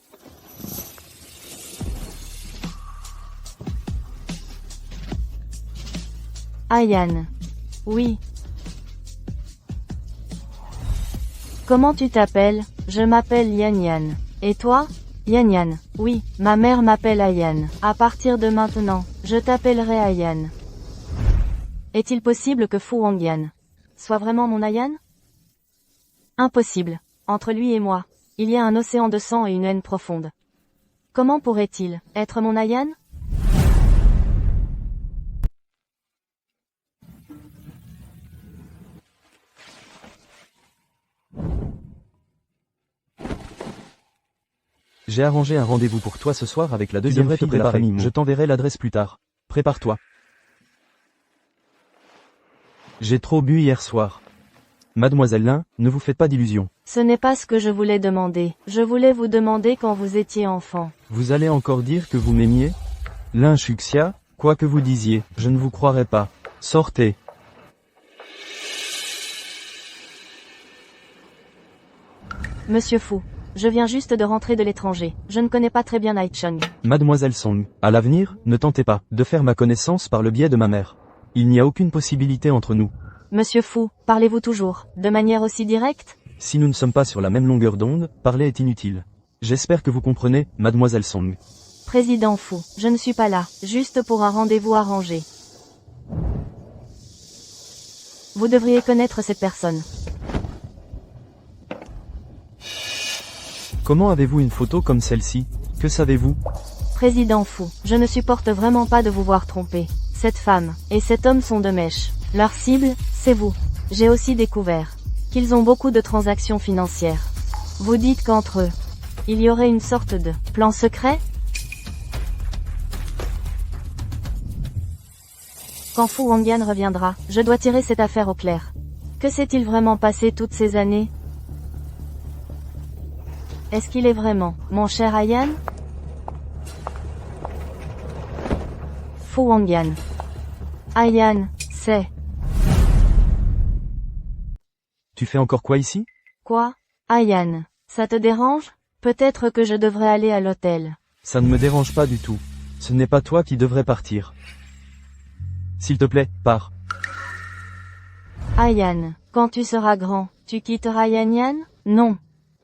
Ayan. Oui. Comment tu t'appelles? Je m'appelle Yan Yan. Et toi? Yan Yan. Oui, ma mère m'appelle Ayan. À partir de maintenant, je t'appellerai Ayan. Est-il possible que Fu Wangyan soit vraiment mon Ayan? Impossible. Entre lui et moi, il y a un océan de sang et une haine profonde. Comment pourrait-il être mon Ayan? J'ai arrangé un rendez-vous pour toi ce soir avec la deuxième fille de la famille. Je t'enverrai l'adresse plus tard. Prépare-toi. J'ai trop bu hier soir. Mademoiselle Lin, ne vous faites pas d'illusions. Ce n'est pas ce que je voulais demander. Je voulais vous demander quand vous étiez enfant. Vous allez encore dire que vous m'aimiez? L'inshuxia, quoi que vous disiez, je ne vous croirai pas. Sortez. Monsieur Fu, je viens juste de rentrer de l'étranger. Je ne connais pas très bien Aichung. Mademoiselle Song, à l'avenir, ne tentez pas de faire ma connaissance par le biais de ma mère. Il n'y a aucune possibilité entre nous. Monsieur Fu, parlez-vous toujours, de manière aussi directe? Si nous ne sommes pas sur la même longueur d'onde, parler est inutile. J'espère que vous comprenez, Mademoiselle Song. Président Fu, je ne suis pas là, juste pour un rendez-vous arrangé. Vous devriez connaître cette personne. Comment avez-vous une photo comme celle-ci? Que savez-vous? Président Fu, je ne supporte vraiment pas de vous voir tromper. Cette femme et cet homme sont de mèche. Leur cible, c'est vous. J'ai aussi découvert qu'ils ont beaucoup de transactions financières. Vous dites qu'entre eux, il y aurait une sorte de plan secret? Quand Fu Wangyan reviendra, je dois tirer cette affaire au clair. Que s'est-il vraiment passé toutes ces années? Est-ce qu'il est vraiment mon cher Ayan? Fu Wangyan. Ayan, c'est... Tu fais encore quoi ici? Quoi? Ayan, ça te dérange? Peut-être que je devrais aller à l'hôtel. Ça ne me dérange pas du tout. Ce n'est pas toi qui devrais partir. S'il te plaît, pars. Ayan, quand tu seras grand, tu quitteras Yan Yan? Non.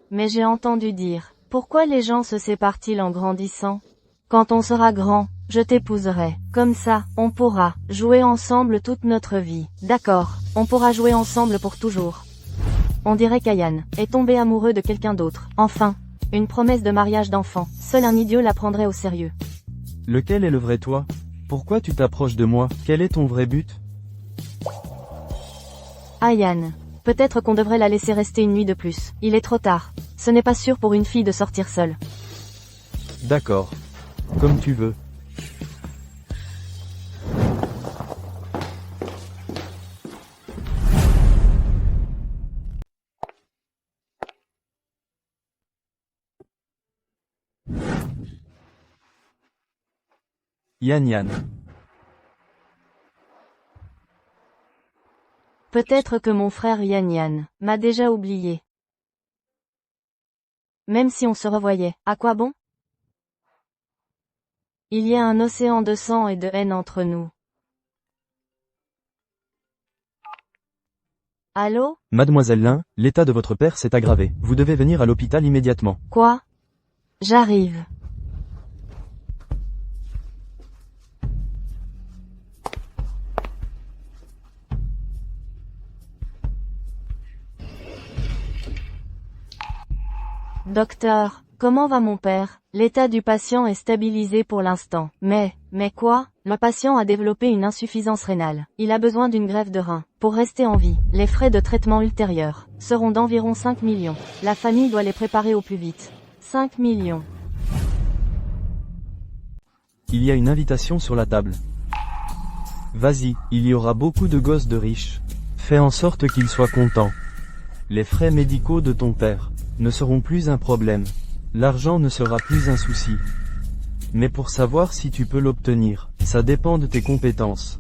Mais j'ai entendu dire, pourquoi les gens se séparent-ils en grandissant? Quand on sera grand, je t'épouserai. Comme ça, on pourra jouer ensemble toute notre vie. D'accord, on pourra jouer ensemble pour toujours. On dirait qu'Ayan est tombé amoureux de quelqu'un d'autre. Enfin, une promesse de mariage d'enfant. Seul un idiot la prendrait au sérieux. Lequel est le vrai toi? Pourquoi tu t'approches de moi? Quel est ton vrai but? Ayan, peut-être qu'on devrait la laisser rester une nuit de plus. Il est trop tard. Ce n'est pas sûr pour une fille de sortir seule. D'accord. Comme tu veux. Yan Yan. Peut-être que mon frère Yan Yan m'a déjà oublié. Même si on se revoyait, à quoi bon? Il y a un océan de sang et de haine entre nous. Allô? Mademoiselle Lin, l'état de votre père s'est aggravé. Vous devez venir à l'hôpital immédiatement. Quoi? J'arrive. Docteur, comment va mon père? L'état du patient est stabilisé pour l'instant. Mais quoi? Le patient a développé une insuffisance rénale. Il a besoin d'une greffe de rein. Pour rester en vie, les frais de traitement ultérieurs seront d'environ 5 millions. La famille doit les préparer au plus vite. 5 millions. Il y a une invitation sur la table. Vas-y, il y aura beaucoup de gosses de riches. Fais en sorte qu'ils soient contents. Les frais médicaux de ton père ne seront plus un problème. L'argent ne sera plus un souci. Mais pour savoir si tu peux l'obtenir, ça dépend de tes compétences.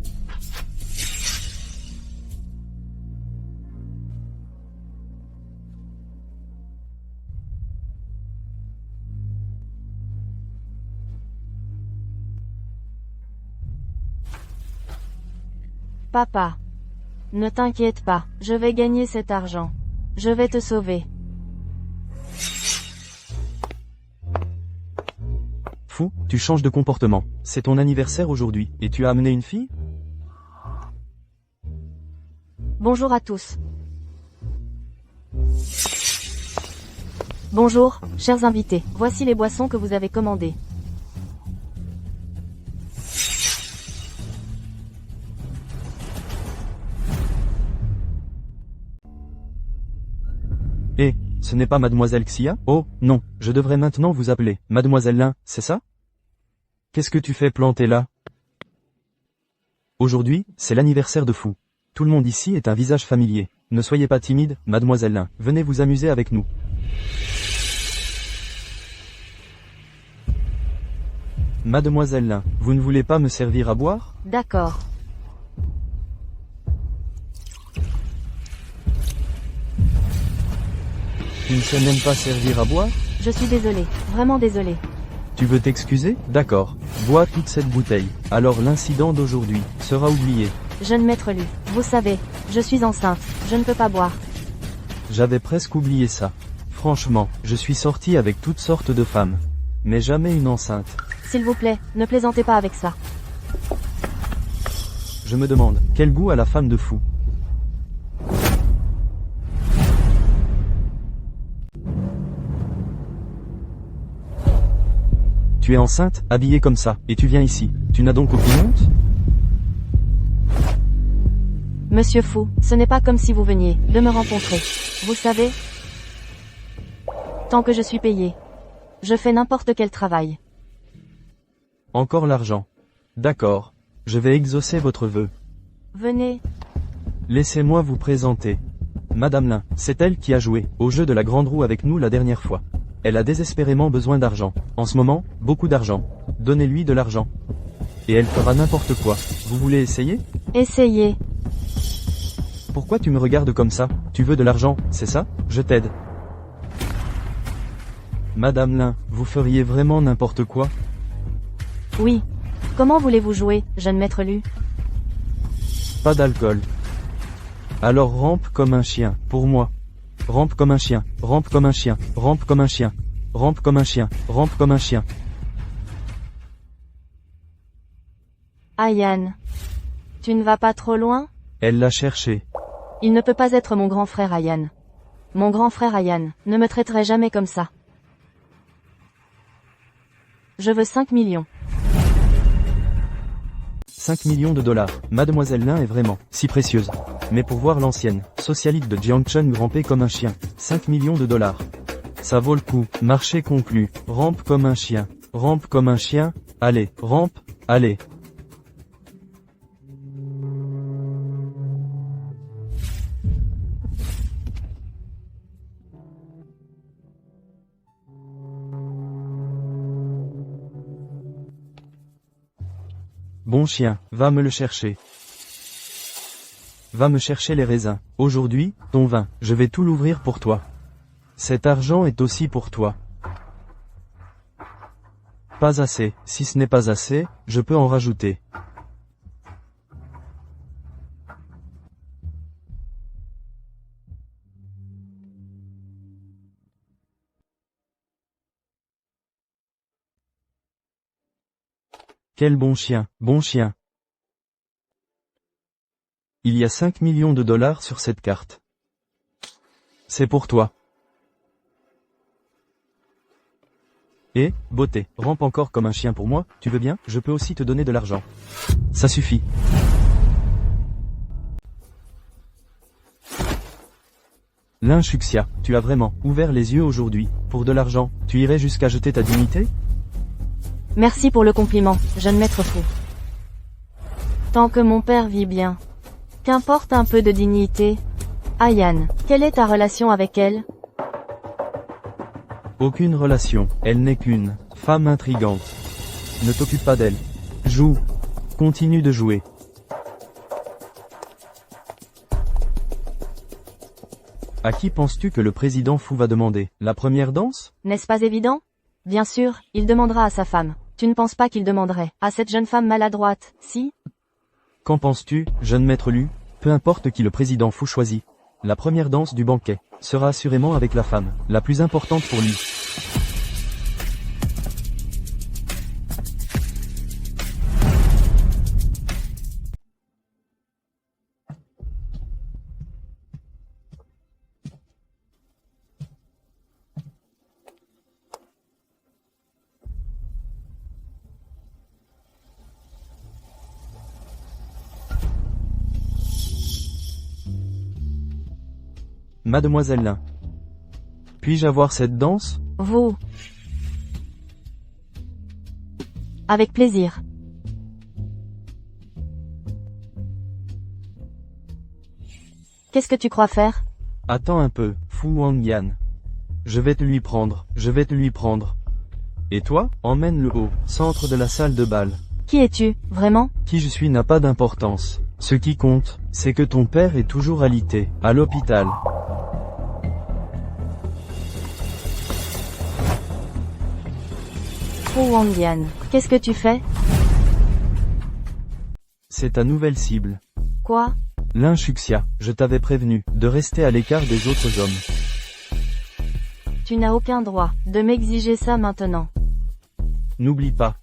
Papa. Ne t'inquiète pas, je vais gagner cet argent. Je vais te sauver. Fou, tu changes de comportement. C'est ton anniversaire aujourd'hui, et tu as amené une fille? Bonjour à tous. Bonjour, chers invités. Voici les boissons que vous avez commandées. Eh, ce n'est pas Mademoiselle Xia? Oh, non, je devrais maintenant vous appeler Mademoiselle Lin, c'est ça? Qu'est-ce que tu fais planté là? Aujourd'hui, c'est l'anniversaire de Fou. Tout le monde ici est un visage familier. Ne soyez pas timide, Mademoiselle Lin, venez vous amuser avec nous. Mademoiselle Lin, vous ne voulez pas me servir à boire? D'accord. Tu ne sais même pas servir à boire? Je suis désolé, vraiment désolé. Tu veux t'excuser? D'accord. Bois toute cette bouteille. Alors l'incident d'aujourd'hui sera oublié. Jeune maître Lu, vous savez, je suis enceinte, je ne peux pas boire. J'avais presque oublié ça. Franchement, je suis sorti avec toutes sortes de femmes. Mais jamais une enceinte. S'il vous plaît, ne plaisantez pas avec ça. Je me demande, quel goût a la femme de Fou? Tu es enceinte, habillée comme ça, et tu viens ici. Tu n'as donc aucune honte? Monsieur Fou, ce n'est pas comme si vous veniez de me rencontrer. Vous savez, tant que je suis payé, je fais n'importe quel travail. Encore l'argent. D'accord. Je vais exaucer votre vœu. Venez. Laissez-moi vous présenter. Madame Lin, c'est elle qui a joué au jeu de la grande roue avec nous la dernière fois. Elle a désespérément besoin d'argent. En ce moment, beaucoup d'argent. Donnez-lui de l'argent. Et elle fera n'importe quoi. Vous voulez essayer? Essayez. Pourquoi tu me regardes comme ça? Tu veux de l'argent, c'est ça? Je t'aide. Madame Lin, vous feriez vraiment n'importe quoi? Oui. Comment voulez-vous jouer, jeune maître Lu? Pas d'alcool. Alors rampe comme un chien, pour moi. Rampe comme un chien, rampe comme un chien, rampe comme un chien, rampe comme un chien, rampe comme un chien. Ayan. Tu ne vas pas trop loin? Elle l'a cherché. Il ne peut pas être mon grand frère Ayan. Mon grand frère Ayan ne me traiterait jamais comme ça. Je veux 5 millions. 5 millions de dollars. Mademoiselle Lin est vraiment si précieuse. Mais pour voir l'ancienne socialite de Jiangchen grimper comme un chien, 5 millions de dollars. Ça vaut le coup. Marché conclu. Rampe comme un chien. Rampe comme un chien. Allez, rampe, allez. Bon chien, va me le chercher. Va me chercher les raisins. Aujourd'hui, ton vin, je vais tout l'ouvrir pour toi. Cet argent est aussi pour toi. Pas assez, si ce n'est pas assez, je peux en rajouter. Quel bon chien, bon chien. Il y a 5 millions de dollars sur cette carte. C'est pour toi. Et, beauté, rampe encore comme un chien pour moi, tu veux bien, je peux aussi te donner de l'argent. Ça suffit. L'inchuxia, tu as vraiment ouvert les yeux aujourd'hui. Pour de l'argent, tu irais jusqu'à jeter ta dignité? Merci pour le compliment, jeune maître fou. Tant que mon père vit bien. Qu'importe un peu de dignité. Ayan, quelle est ta relation avec elle? Aucune relation, elle n'est qu'une femme intrigante. Ne t'occupe pas d'elle. Joue. Continue de jouer. À qui penses-tu que le président fou va demander la première danse? N'est-ce pas évident? Bien sûr, il demandera à sa femme. Tu ne penses pas qu'il demanderait à cette jeune femme maladroite, si? Qu'en penses-tu, jeune maître Lu? Peu importe qui le président fou choisit. La première danse du banquet sera assurément avec la femme la plus importante pour lui. Mademoiselle Lin. Puis-je avoir cette danse? Vous. Avec plaisir. Qu'est-ce que tu crois faire? Attends un peu, Fu Wangyan. Je vais te lui prendre, je vais te lui prendre. Et toi, emmène-le au centre de la salle de bal. Qui es-tu, vraiment? Qui je suis n'a pas d'importance. Ce qui compte, c'est que ton père est toujours alité, à l'hôpital. Fu Wangyan, qu'est-ce que tu fais? C'est ta nouvelle cible. Quoi? L'inchuxia, je t'avais prévenu de rester à l'écart des autres hommes. Tu n'as aucun droit de m'exiger ça maintenant. N'oublie pas.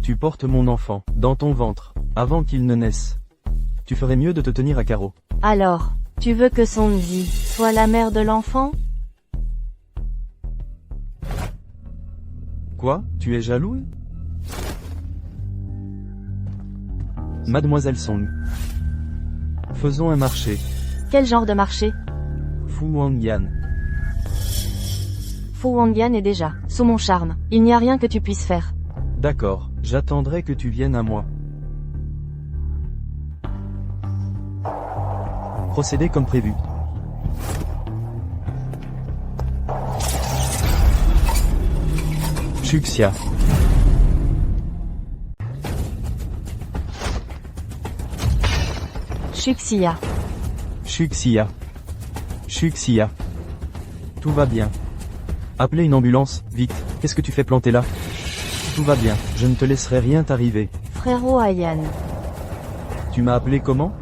Tu portes mon enfant dans ton ventre, avant qu'il ne naisse. Tu ferais mieux de te tenir à carreau. Alors, tu veux que Sonzi soit la mère de l'enfant? Quoi? Tu es jaloux? Mademoiselle Song. Faisons un marché. Quel genre de marché? Fu Wangyan. Fu Wangyan est déjà sous mon charme. Il n'y a rien que tu puisses faire. D'accord, j'attendrai que tu viennes à moi. Procédez comme prévu. Chuxia. Chuxia. Chuxia. Chuxia. Tout va bien. Appelez une ambulance, vite. Qu'est-ce que tu fais planter là? Tout va bien, je ne te laisserai rien t'arriver. Frérot Ayan. Tu m'as appelé comment?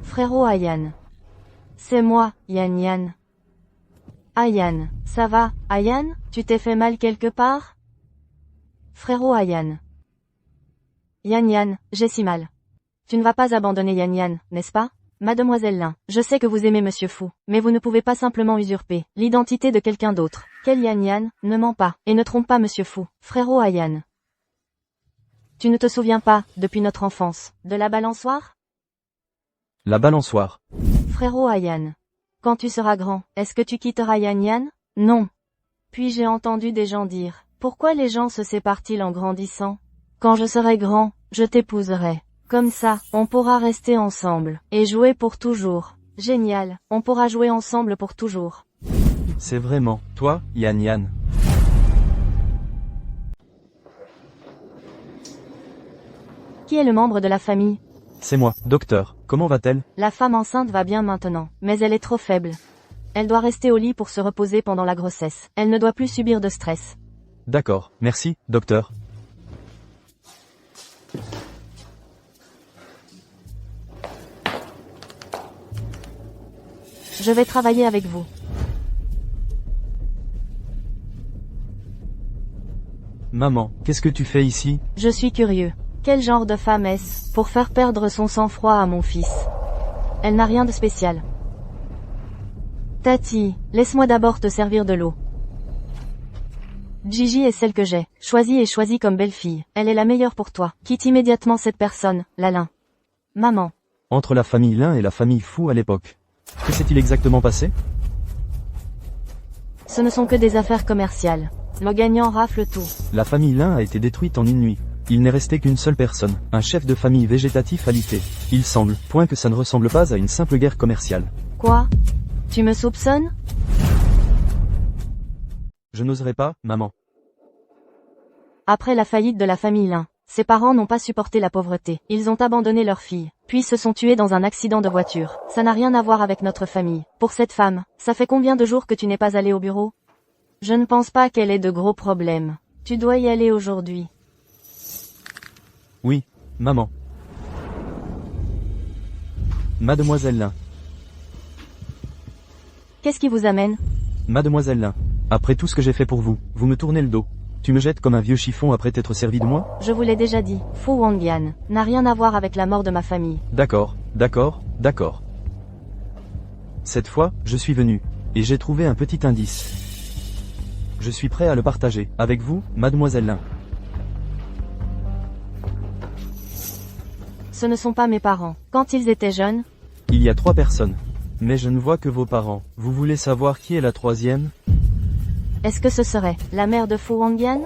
Frérot Ayan. C'est moi, Yan Yan. Ayan, ça va, Ayan? Tu t'es fait mal quelque part? Frérot Ayan. Yan Yan, j'ai si mal. Tu ne vas pas abandonner Yan Yan, n'est-ce pas? Mademoiselle Lin, je sais que vous aimez Monsieur Fou, mais vous ne pouvez pas simplement usurper l'identité de quelqu'un d'autre. Quel Yan Yan, ne ment pas, et ne trompe pas Monsieur Fou. Frérot Ayan. Tu ne te souviens pas, depuis notre enfance, de la balançoire? La balançoire. Frérot Ayan. Quand tu seras grand, est-ce que tu quitteras Yan Yan? Non. Puis j'ai entendu des gens dire, pourquoi les gens se séparent-ils en grandissant? Quand je serai grand, je t'épouserai. Comme ça, on pourra rester ensemble, et jouer pour toujours. Génial, on pourra jouer ensemble pour toujours. C'est vraiment, toi, Yan Yan. Qui est le membre de la famille? C'est moi, docteur. Comment va-t-elle? La femme enceinte va bien maintenant, mais elle est trop faible. Elle doit rester au lit pour se reposer pendant la grossesse. Elle ne doit plus subir de stress. D'accord, merci, docteur. Je vais travailler avec vous. Maman, qu'est-ce que tu fais ici? Je suis curieux. Quel genre de femme est-ce pour faire perdre son sang-froid à mon fils? Elle n'a rien de spécial. Tati, laisse-moi d'abord te servir de l'eau. Gigi est celle que j'ai choisie comme belle-fille. Elle est la meilleure pour toi. Quitte immédiatement cette personne, Lalin. Maman. Entre la famille Lin et la famille Fou à l'époque. Que s'est-il exactement passé? Ce ne sont que des affaires commerciales. Le gagnant rafle tout. La famille Lin a été détruite en une nuit. Il n'est resté qu'une seule personne, un chef de famille végétatif alité. Il semble, point que ça ne ressemble pas à une simple guerre commerciale. Quoi? Tu me soupçonnes? Je n'oserais pas, maman. Après la faillite de la famille Lin, ses parents n'ont pas supporté la pauvreté. Ils ont abandonné leur fille, puis se sont tués dans un accident de voiture. Ça n'a rien à voir avec notre famille. Pour cette femme, ça fait combien de jours que tu n'es pas allé au bureau? Je ne pense pas qu'elle ait de gros problèmes. Tu dois y aller aujourd'hui. Oui, maman. Mademoiselle Lin. Qu'est-ce qui vous amène? Mademoiselle Lin. Après tout ce que j'ai fait pour vous, vous me tournez le dos. Tu me jettes comme un vieux chiffon après t'être servi de moi? Je vous l'ai déjà dit, Fu Wangyan n'a rien à voir avec la mort de ma famille. D'accord, d'accord, d'accord. Cette fois, je suis venu, et j'ai trouvé un petit indice. Je suis prêt à le partager, avec vous, mademoiselle Lin. Ce ne sont pas mes parents. Quand ils étaient jeunes, Il y a 3 personnes. Mais je ne vois que vos parents. Vous voulez savoir qui est la 3e? est-ce que ce serait la mère de Fu Wangyan?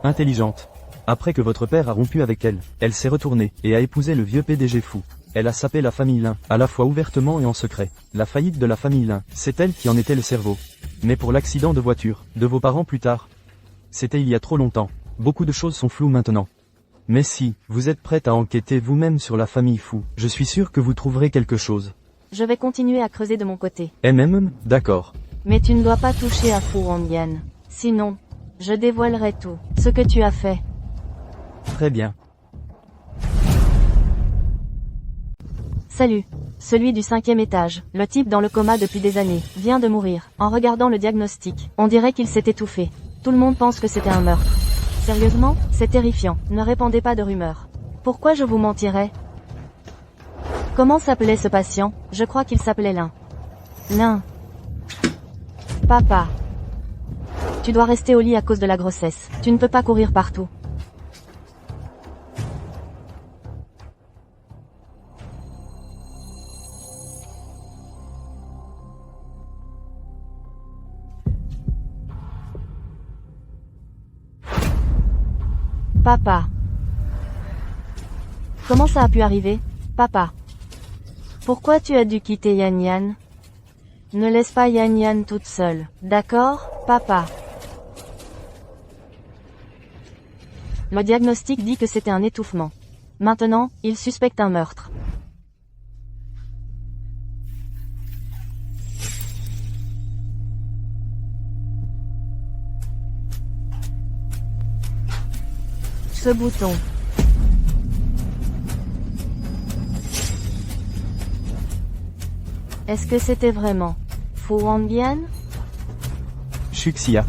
Intelligente. Après que votre père a rompu avec elle, elle s'est retournée, et a épousé le vieux PDG fou. Elle a sapé la famille Lin, à la fois ouvertement et en secret. La faillite de la famille Lin, c'est elle qui en était le cerveau. Mais pour l'accident de voiture, de vos parents plus tard, c'était il y a trop longtemps. Beaucoup de choses sont floues maintenant. Mais si, vous êtes prête à enquêter vous-même sur la famille Fou, je suis sûr que vous trouverez quelque chose. Je vais continuer à creuser de mon côté. D'accord. Mais tu ne dois pas toucher à Fu Wangyan. Sinon, je dévoilerai tout ce que tu as fait. Très bien. Salut. Celui du 5e étage, le type dans le coma depuis des années, vient de mourir. En regardant le diagnostic, on dirait qu'il s'est étouffé. Tout le monde pense que c'était un meurtre. Sérieusement, c'est terrifiant. Ne répandez pas de rumeurs. Pourquoi je vous mentirais? Comment s'appelait ce patient? Je crois qu'il s'appelait Lin. Lin. Papa. Tu dois rester au lit à cause de la grossesse. Tu ne peux pas courir partout. Papa. Comment ça a pu arriver? Papa. Pourquoi tu as dû quitter Yan Yan? Ne laisse pas Yan Yan toute seule, d'accord, papa? Le diagnostic dit que c'était un étouffement. Maintenant, il suspecte un meurtre. Ce bouton. Est-ce que c'était vraiment Fu Wangyan? Shuxia.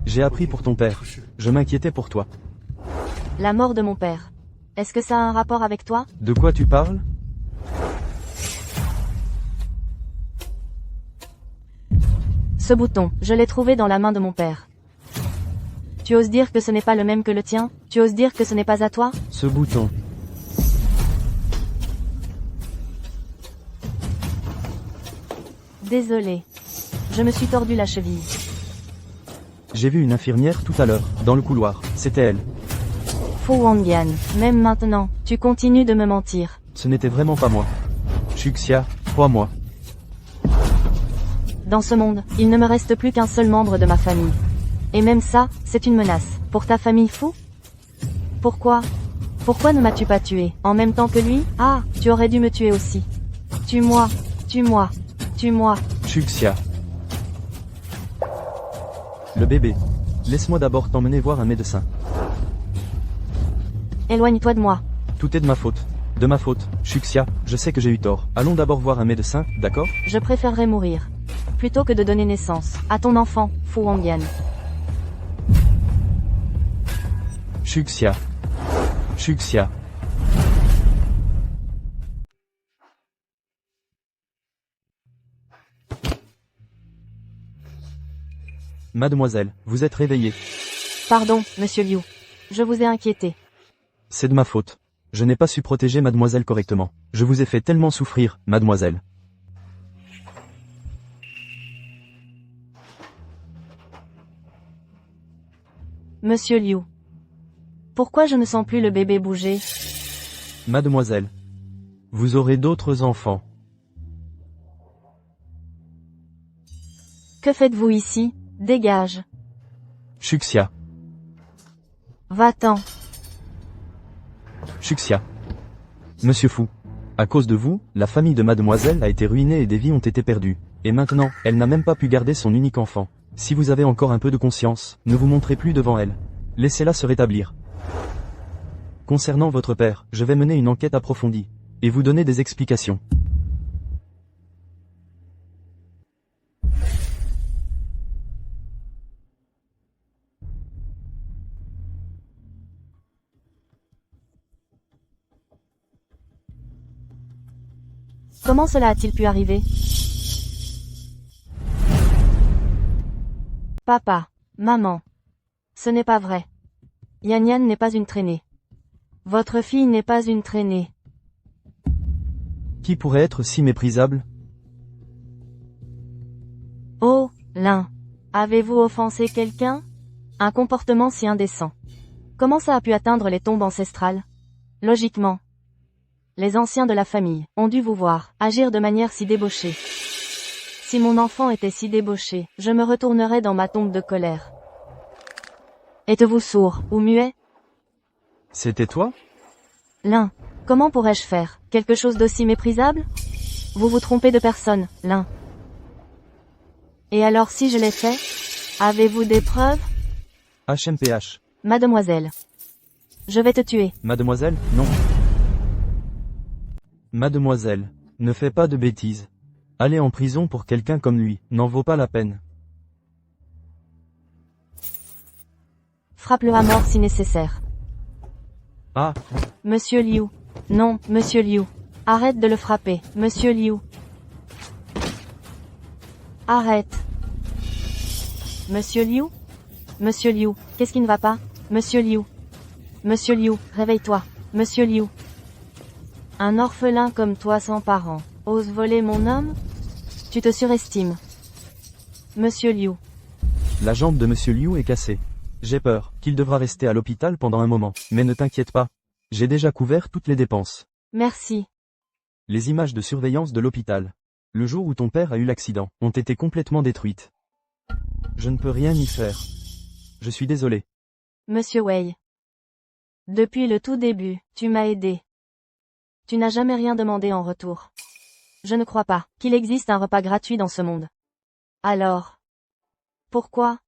J'ai appris pour ton père. Je m'inquiétais pour toi. La mort de mon père. Est-ce que ça a un rapport avec toi? De quoi tu parles? Ce bouton, je l'ai trouvé dans la main de mon père. Tu oses dire que ce n'est pas le même que le tien? Tu oses dire que ce n'est pas à toi? Ce bouton. Désolé. Je me suis tordu la cheville. J'ai vu une infirmière tout à l'heure, dans le couloir. C'était elle. Fu Wangyan, même maintenant, tu continues de me mentir. Ce n'était vraiment pas moi. Shuxia, crois-moi. Dans ce monde, il ne me reste plus qu'un seul membre de ma famille. Et même ça, c'est une menace. Pour ta famille fou? Pourquoi? Pourquoi ne m'as-tu pas tué, en même temps que lui? Ah, tu aurais dû me tuer aussi. Tue-moi, tue-moi, tue-moi. Shuxia. Le bébé. Laisse-moi d'abord t'emmener voir un médecin. Éloigne-toi de moi. Tout est de ma faute. De ma faute, Shuxia, je sais que j'ai eu tort. Allons d'abord voir un médecin, d'accord? Je préférerais mourir. Plutôt que de donner naissance à ton enfant, Fu Wangyan. Shuxia. Shuxia. Mademoiselle, vous êtes réveillée. Pardon, monsieur Liu. Je vous ai inquiété. C'est de ma faute. Je n'ai pas su protéger mademoiselle correctement. Je vous ai fait tellement souffrir, mademoiselle. Monsieur Liu. Pourquoi je ne sens plus le bébé bouger? Mademoiselle. Vous aurez d'autres enfants. Que faites-vous ici? Dégage. Shuxia. Va-t'en. Shuxia. Monsieur Fou. À cause de vous, la famille de mademoiselle a été ruinée et des vies ont été perdues. Et maintenant, elle n'a même pas pu garder son unique enfant. Si vous avez encore un peu de conscience, ne vous montrez plus devant elle. Laissez-la se rétablir. Concernant votre père, je vais mener une enquête approfondie. Et vous donner des explications. Comment cela a-t-il pu arriver? Papa, maman. Ce n'est pas vrai. Yan Yan n'est pas une traînée. Votre fille n'est pas une traînée. Qui pourrait être si méprisable? Oh, Lin. Avez-vous offensé quelqu'un? Un comportement si indécent. Comment ça a pu atteindre les tombes ancestrales? Logiquement. Les anciens de la famille ont dû vous voir agir de manière si débauchée. Si mon enfant était si débauché, je me retournerais dans ma tombe de colère. Êtes-vous sourd ou muet? C'était toi? Lin, comment pourrais-je faire quelque chose d'aussi méprisable? Vous vous trompez de personne, Lin. Et alors si je l'ai fait? Avez-vous des preuves? HMPH. Mademoiselle. Je vais te tuer. Mademoiselle, non. Mademoiselle, ne fais pas de bêtises. Aller en prison pour quelqu'un comme lui n'en vaut pas la peine. Frappe-le à mort si nécessaire. Ah, Monsieur Liu. Non, Monsieur Liu. Arrête de le frapper, Monsieur Liu. Arrête. Monsieur Liu? Monsieur Liu, qu'est-ce qui ne va pas? Monsieur Liu. Monsieur Liu, réveille-toi. Monsieur Liu. Un orphelin comme toi sans parents, ose voler mon homme? Tu te surestimes. Monsieur Liu. la jambe de Monsieur Liu est cassée. J'ai peur qu'il devra rester à l'hôpital pendant un moment, mais ne t'inquiète pas. J'ai déjà couvert toutes les dépenses. Merci. Les images de surveillance de l'hôpital, le jour où ton père a eu l'accident, ont été complètement détruites. Je ne peux rien y faire. Je suis désolé. Monsieur Wei. Depuis le tout début, tu m'as aidé. Tu n'as jamais rien demandé en retour. Je ne crois pas qu'il existe un repas gratuit dans ce monde. Alors, pourquoi?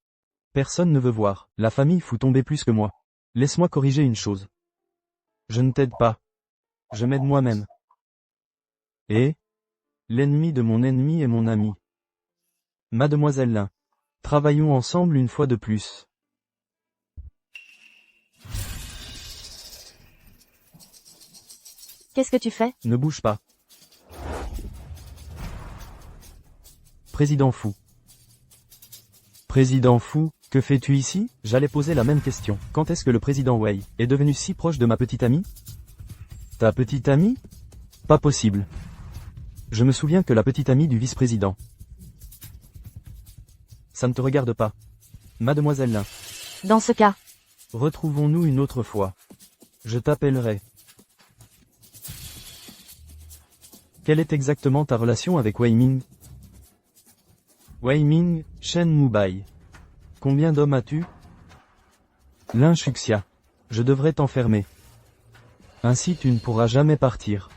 Personne ne veut voir, la famille fout tomber plus que moi. Laisse-moi corriger une chose. Je ne t'aide pas. Je m'aide moi-même. Et l'ennemi de mon ennemi est mon ami. Mademoiselle Lin. Travaillons ensemble une fois de plus. Qu'est-ce que tu fais? Ne bouge pas. Président Fou. Président Fou, que fais-tu ici? J'allais poser la même question. Quand est-ce que le président Wei est devenu si proche de ma petite amie? Ta petite amie? Pas possible. Je me souviens que la petite amie du vice-président. Ça ne te regarde pas. Mademoiselle Lin. Dans ce cas, Retrouvons-nous une autre fois. Je t'appellerai. Quelle est exactement ta relation avec Wei Ming? Wei Ming, Shen Mubai. Combien d'hommes as-tu? Lin Shuxia. Je devrais t'enfermer. Ainsi tu ne pourras jamais partir.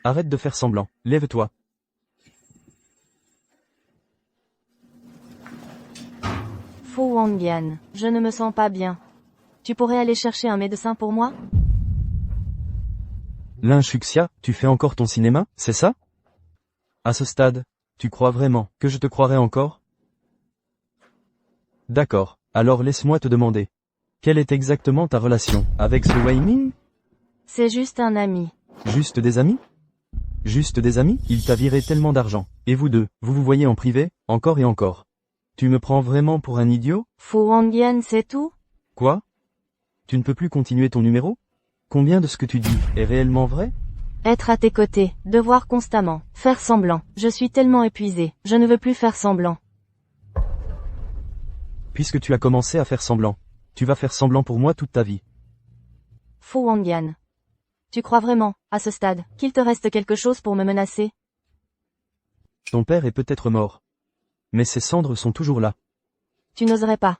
Arrête de faire semblant, lève-toi. Fu Wangyan, je ne me sens pas bien. Tu pourrais aller chercher un médecin pour moi? Lin Shuxia, tu fais encore ton cinéma, c'est ça? À ce stade, tu crois vraiment que je te croirai encore? D'accord, alors laisse-moi te demander. Quelle est exactement ta relation avec ce Wei Ming? C'est juste un ami. Juste des amis? Juste des amis? Il t'a viré tellement d'argent. Et vous deux, vous vous voyez en privé, encore et encore. Tu me prends vraiment pour un idiot? Fu Wangyan, c'est tout? Quoi? Tu ne peux plus continuer ton numéro? Combien de ce que tu dis est réellement vrai? Être à tes côtés, devoir constamment, faire semblant. Je suis tellement épuisée, je ne veux plus faire semblant. Puisque tu as commencé à faire semblant, tu vas faire semblant pour moi toute ta vie. Fu Wangyan. Tu crois vraiment, à ce stade, qu'il te reste quelque chose pour me menacer? Ton père est peut-être mort. Mais ses cendres sont toujours là. Tu n'oserais pas.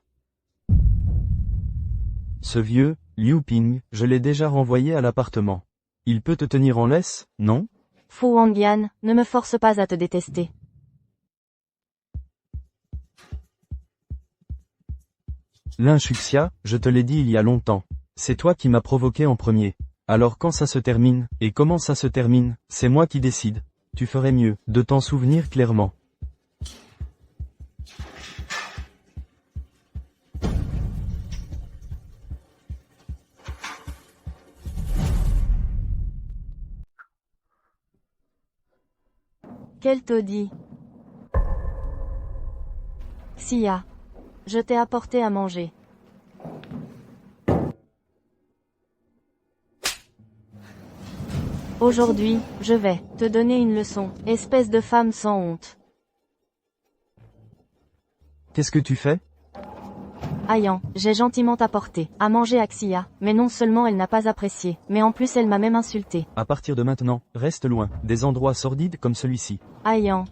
Ce vieux, Liu Ping, je l'ai déjà renvoyé à l'appartement. Il peut te tenir en laisse, non? Fu Wangyan, ne me force pas à te détester. Lin Shuxia, je te l'ai dit il y a longtemps. C'est toi qui m'as provoqué en premier. Alors quand ça se termine, et comment ça se termine, c'est moi qui décide. Tu ferais mieux de t'en souvenir clairement. Quel taudis. Xia. Je t'ai apporté à manger. Aujourd'hui, je vais te donner une leçon, espèce de femme sans honte. Qu'est-ce que tu fais? Ayan, j'ai gentiment apporté à manger à Xia, mais non seulement elle n'a pas apprécié, mais en plus elle m'a même insulté. À partir de maintenant, reste loin des endroits sordides comme celui-ci. Ayan.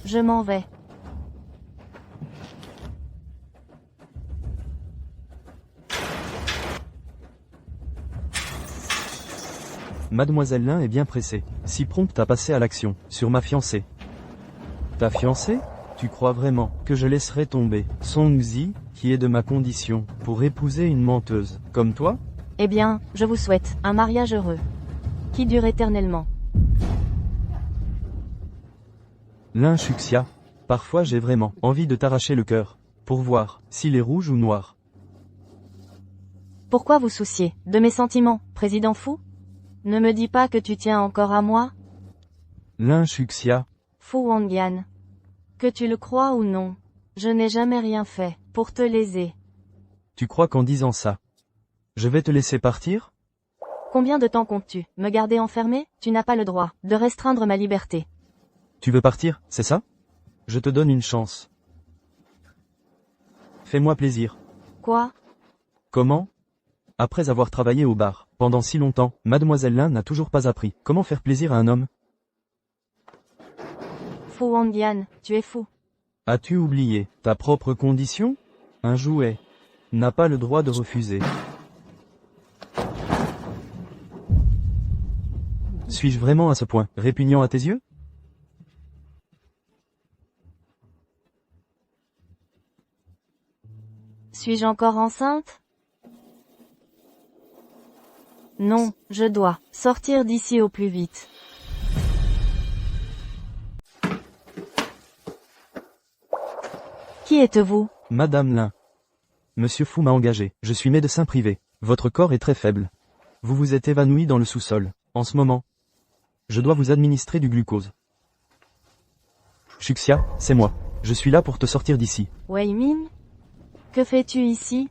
Je m'en vais. Mademoiselle Lin est bien pressée, si prompte à passer à l'action, sur ma fiancée. Ta fiancée? Tu crois vraiment que je laisserai tomber Song Zi, qui est de ma condition, pour épouser une menteuse, comme toi? Eh bien, je vous souhaite un mariage heureux, qui dure éternellement. Lin Shuxia, parfois j'ai vraiment envie de t'arracher le cœur, pour voir s'il est rouge ou noir. Pourquoi vous soucier de mes sentiments, président fou? Ne me dis pas que tu tiens encore à moi? Lin Shuxia, Fu Wangyan. Que tu le crois ou non, je n'ai jamais rien fait pour te léser. tu crois qu'en disant ça, je vais te laisser partir? Combien de temps comptes-tu me garder enfermé? Tu n'as pas le droit de restreindre ma liberté. Tu veux partir, c'est ça? Je te donne une chance. Fais-moi plaisir. Quoi? Comment? Après avoir travaillé au bar, pendant si longtemps, Mademoiselle Lin n'a toujours pas appris comment faire plaisir à un homme. Fu Wangyan, tu es fou. As-tu oublié ta propre condition? Un jouet n'a pas le droit de refuser. Suis-je vraiment à ce point répugnant à tes yeux? Suis-je encore enceinte? Non, je dois sortir d'ici au plus vite. Qui êtes-vous? Madame Lin. Monsieur Fu m'a engagé, je suis médecin privé. Votre corps est très faible. Vous vous êtes évanoui dans le sous-sol. En ce moment, je dois vous administrer du glucose. Shuxia, c'est moi. Je suis là pour te sortir d'ici. Wei Min? Que fais-tu ici?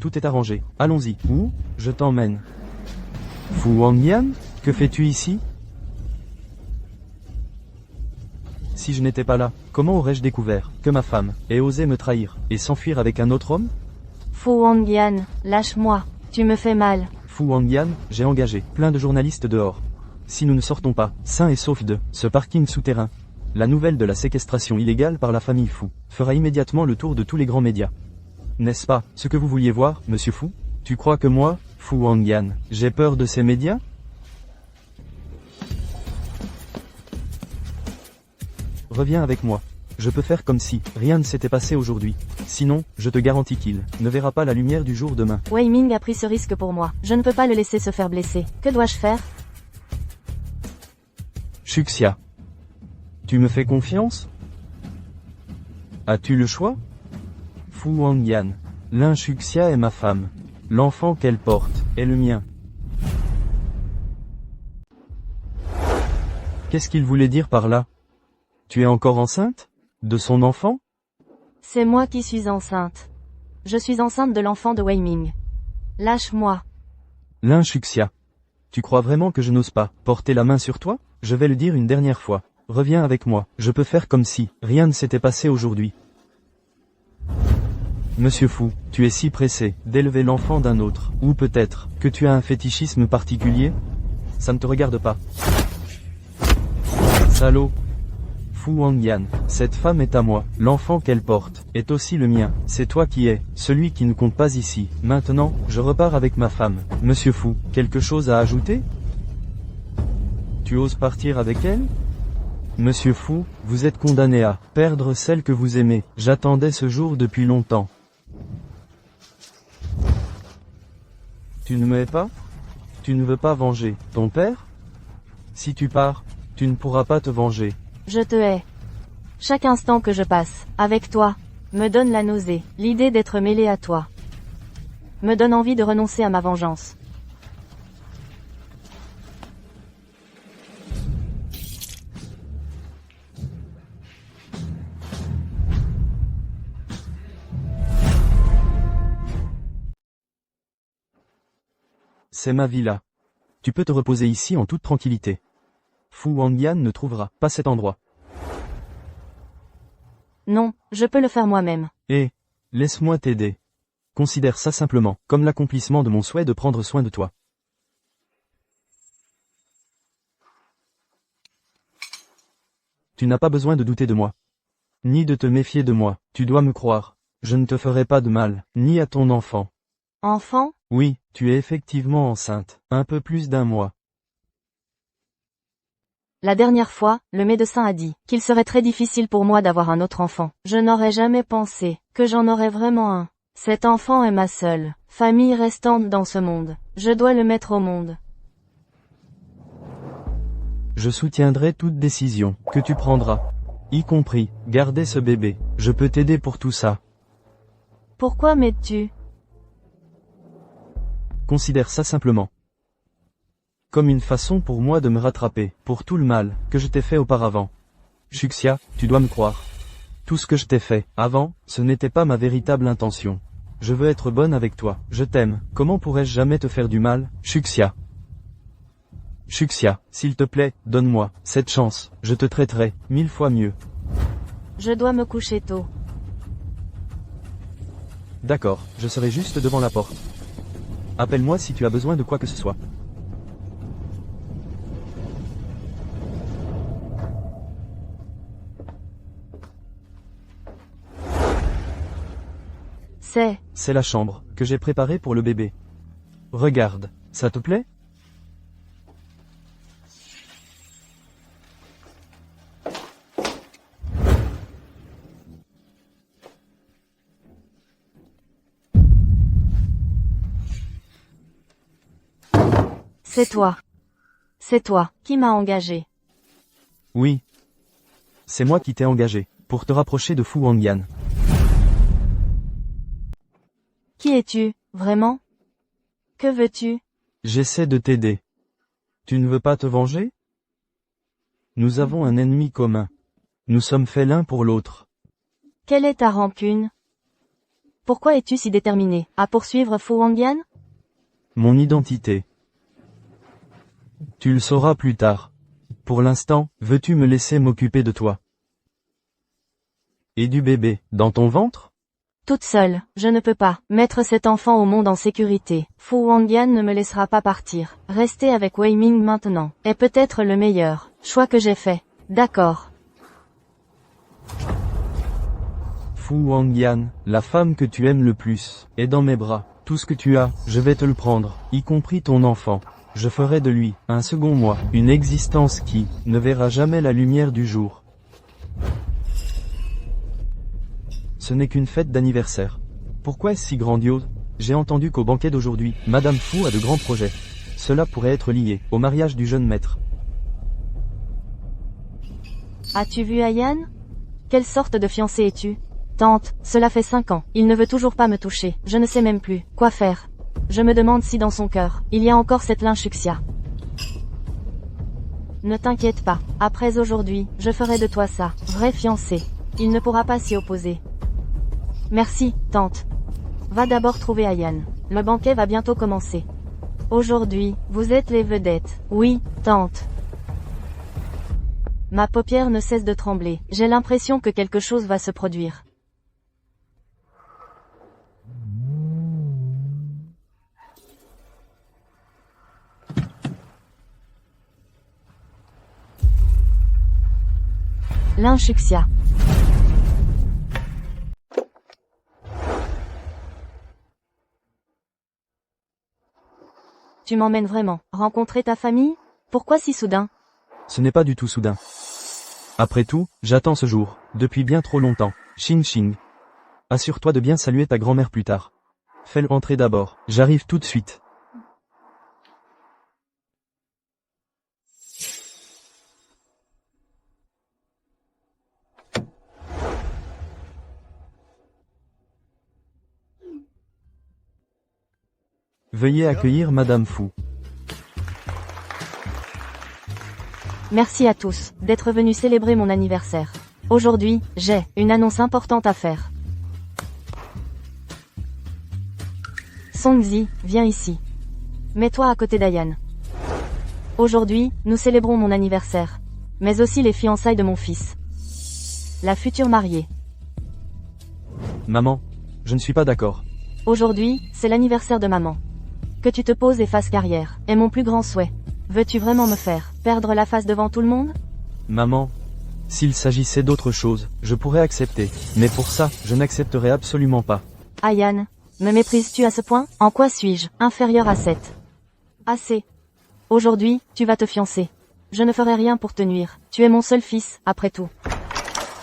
Tout est arrangé. Allons-y. Où? Je t'emmène. Fu Wangyan, que fais-tu ici? Si je n'étais pas là, comment aurais-je découvert que ma femme ait osé me trahir et s'enfuir avec un autre homme? Fu Wangyan, lâche-moi. Tu me fais mal. Fu Wangyan, j'ai engagé plein de journalistes dehors. Si nous ne sortons pas, sains et saufs de ce parking souterrain, la nouvelle de la séquestration illégale par la famille Fu fera immédiatement le tour de tous les grands médias. N'est-ce pas ce que vous vouliez voir, monsieur Fu? Tu crois que moi, Fu Wangyan, j'ai peur de ces médias? Reviens avec moi. Je peux faire comme si rien ne s'était passé aujourd'hui. Sinon, je te garantis qu'il ne verra pas la lumière du jour demain. Wei Ming a pris ce risque pour moi. Je ne peux pas le laisser se faire blesser. Que dois-je faire? Shuxia. Tu me fais confiance? As-tu le choix? Fu Wangyan. L'un Shuxia est ma femme. L'enfant qu'elle porte est le mien. Qu'est-ce qu'il voulait dire par là? Tu es encore enceinte? De son enfant? C'est moi qui suis enceinte. Je suis enceinte de l'enfant de Wei Ming. Lâche-moi. L'un Shuxia. Tu crois vraiment que je n'ose pas porter la main sur toi? Je vais le dire une dernière fois. Reviens avec moi. Je peux faire comme si rien ne s'était passé aujourd'hui. Monsieur Fu, tu es si pressé d'élever l'enfant d'un autre. Ou peut-être que tu as un fétichisme particulier? Ça ne te regarde pas. Salaud. Fu Wangyan, cette femme est à moi, l'enfant qu'elle porte est aussi le mien, c'est toi qui es celui qui ne compte pas ici. Maintenant, je repars avec ma femme. Monsieur Fu, quelque chose à ajouter? Tu oses partir avec elle? Monsieur Fu, vous êtes condamné à perdre celle que vous aimez. J'attendais ce jour depuis longtemps. Tu ne m'aimes pas? Tu ne veux pas venger ton père? Si tu pars, tu ne pourras pas te venger. Je te hais. Chaque instant que je passe avec toi me donne la nausée. L'idée d'être mêlé à toi me donne envie de renoncer à ma vengeance. C'est ma villa. Tu peux te reposer ici en toute tranquillité. Fu Wangyan ne trouvera pas cet endroit. Non, je peux le faire moi-même. Laisse-moi t'aider. Considère ça simplement comme l'accomplissement de mon souhait de prendre soin de toi. Tu n'as pas besoin de douter de moi. Ni de te méfier de moi. Tu dois me croire. Je ne te ferai pas de mal, ni à ton enfant. Enfant? Oui, tu es effectivement enceinte. Un peu plus d'1 mois. La dernière fois, le médecin a dit qu'il serait très difficile pour moi d'avoir un autre enfant. Je n'aurais jamais pensé que j'en aurais vraiment un. Cet enfant est ma seule famille restante dans ce monde. Je dois le mettre au monde. Je soutiendrai toute décision que tu prendras. Y compris garder ce bébé. Je peux t'aider pour tout ça. Pourquoi m'aides-tu? Considère ça simplement comme une façon pour moi de me rattraper pour tout le mal que je t'ai fait auparavant. Shuxia, tu dois me croire. Tout ce que je t'ai fait avant, ce n'était pas ma véritable intention. Je veux être bonne avec toi. Je t'aime. Comment pourrais-je jamais te faire du mal, Shuxia? Shuxia, s'il te plaît, donne-moi cette chance. Je te traiterai 1000 fois mieux. Je dois me coucher tôt. D'accord, je serai juste devant la porte. Appelle-moi si tu as besoin de quoi que ce soit. C'est la chambre que j'ai préparée pour le bébé. Regarde, ça te plaît? C'est toi. C'est toi qui m'as engagé. Oui. C'est moi qui t'ai engagé pour te rapprocher de Fu Wangyan. Qui es-tu, vraiment? Que veux-tu? J'essaie de t'aider. Tu ne veux pas te venger? Nous avons un ennemi commun. Nous sommes faits l'un pour l'autre. Quelle est ta rancune? Pourquoi es-tu si déterminé à poursuivre Fu Wangyan? Mon identité. Tu le sauras plus tard. Pour l'instant, veux-tu me laisser m'occuper de toi? Et du bébé, dans ton ventre? Toute seule, je ne peux pas mettre cet enfant au monde en sécurité. Fu Wangyan ne me laissera pas partir. Rester avec Wei Ming maintenant est peut-être le meilleur choix que j'ai fait. D'accord. Fu Wangyan, la femme que tu aimes le plus, est dans mes bras. Tout ce que tu as, je vais te le prendre, y compris ton enfant. Je ferai de lui, un second moi, une existence qui ne verra jamais la lumière du jour. Ce n'est qu'une fête d'anniversaire. Pourquoi est-ce si grandiose? J'ai entendu qu'au banquet d'aujourd'hui, Madame Fu a de grands projets. Cela pourrait être lié au mariage du jeune maître. As-tu vu Ayan? Quelle sorte de fiancé es-tu? Tante, cela fait 5 ans, il ne veut toujours pas me toucher, je ne sais même plus quoi faire. Je me demande si dans son cœur, il y a encore cette Linshuxia. Ne t'inquiète pas, après aujourd'hui, je ferai de toi sa vraie fiancée. Il ne pourra pas s'y opposer. Merci, tante. Va d'abord trouver Ayan. Le banquet va bientôt commencer. Aujourd'hui, vous êtes les vedettes. Oui, tante. Ma paupière ne cesse de trembler. J'ai l'impression que quelque chose va se produire. Linshuxia. Tu m'emmènes vraiment rencontrer ta famille? Pourquoi si soudain? Ce n'est pas du tout soudain. Après tout, j'attends ce jour, depuis bien trop longtemps. Xing Xing. Assure-toi de bien saluer ta grand-mère plus tard. Fais-le rentrer d'abord, j'arrive tout de suite. Veuillez accueillir Madame Fu. Merci à tous d'être venus célébrer mon anniversaire. Aujourd'hui, j'ai une annonce importante à faire. Songzi, viens ici. Mets-toi à côté d'Ayan. Aujourd'hui, nous célébrons mon anniversaire, mais aussi les fiançailles de mon fils. La future mariée. Maman, je ne suis pas d'accord. Aujourd'hui, c'est l'anniversaire de maman. Que tu te poses et fasses carrière est mon plus grand souhait. Veux-tu vraiment me faire perdre la face devant tout le monde? Maman, s'il s'agissait d'autre chose, je pourrais accepter. Mais pour ça, je n'accepterai absolument pas. Ayan, me méprises-tu à ce point? En quoi suis-je inférieur à 7? Assez. Aujourd'hui, tu vas te fiancer. Je ne ferai rien pour te nuire. Tu es mon seul fils, après tout.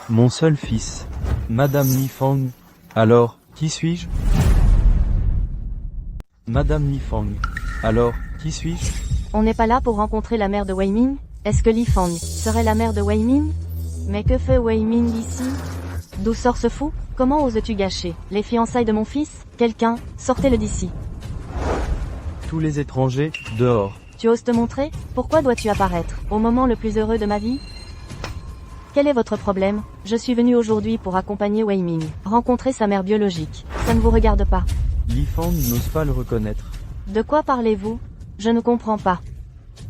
Mon seul fils. Madame Li Fang. Alors, qui suis-je? Madame Li Fang. Alors, qui suis-je? On n'est pas là pour rencontrer la mère de Wei Ming? Est-ce que Li Fang serait la mère de Wei Ming? Mais que fait Wei Ming ici? D'où sort ce fou? Comment oses-tu gâcher les fiançailles de mon fils? Quelqu'un, sortez-le d'ici. Tous les étrangers, dehors. Tu oses te montrer? Pourquoi dois-tu apparaître au moment le plus heureux de ma vie? Quel est votre problème? Je suis venu aujourd'hui pour accompagner Wei Ming, rencontrer sa mère biologique. Ça ne vous regarde pas. Li Fang n'ose pas le reconnaître. De quoi parlez-vous? Je ne comprends pas.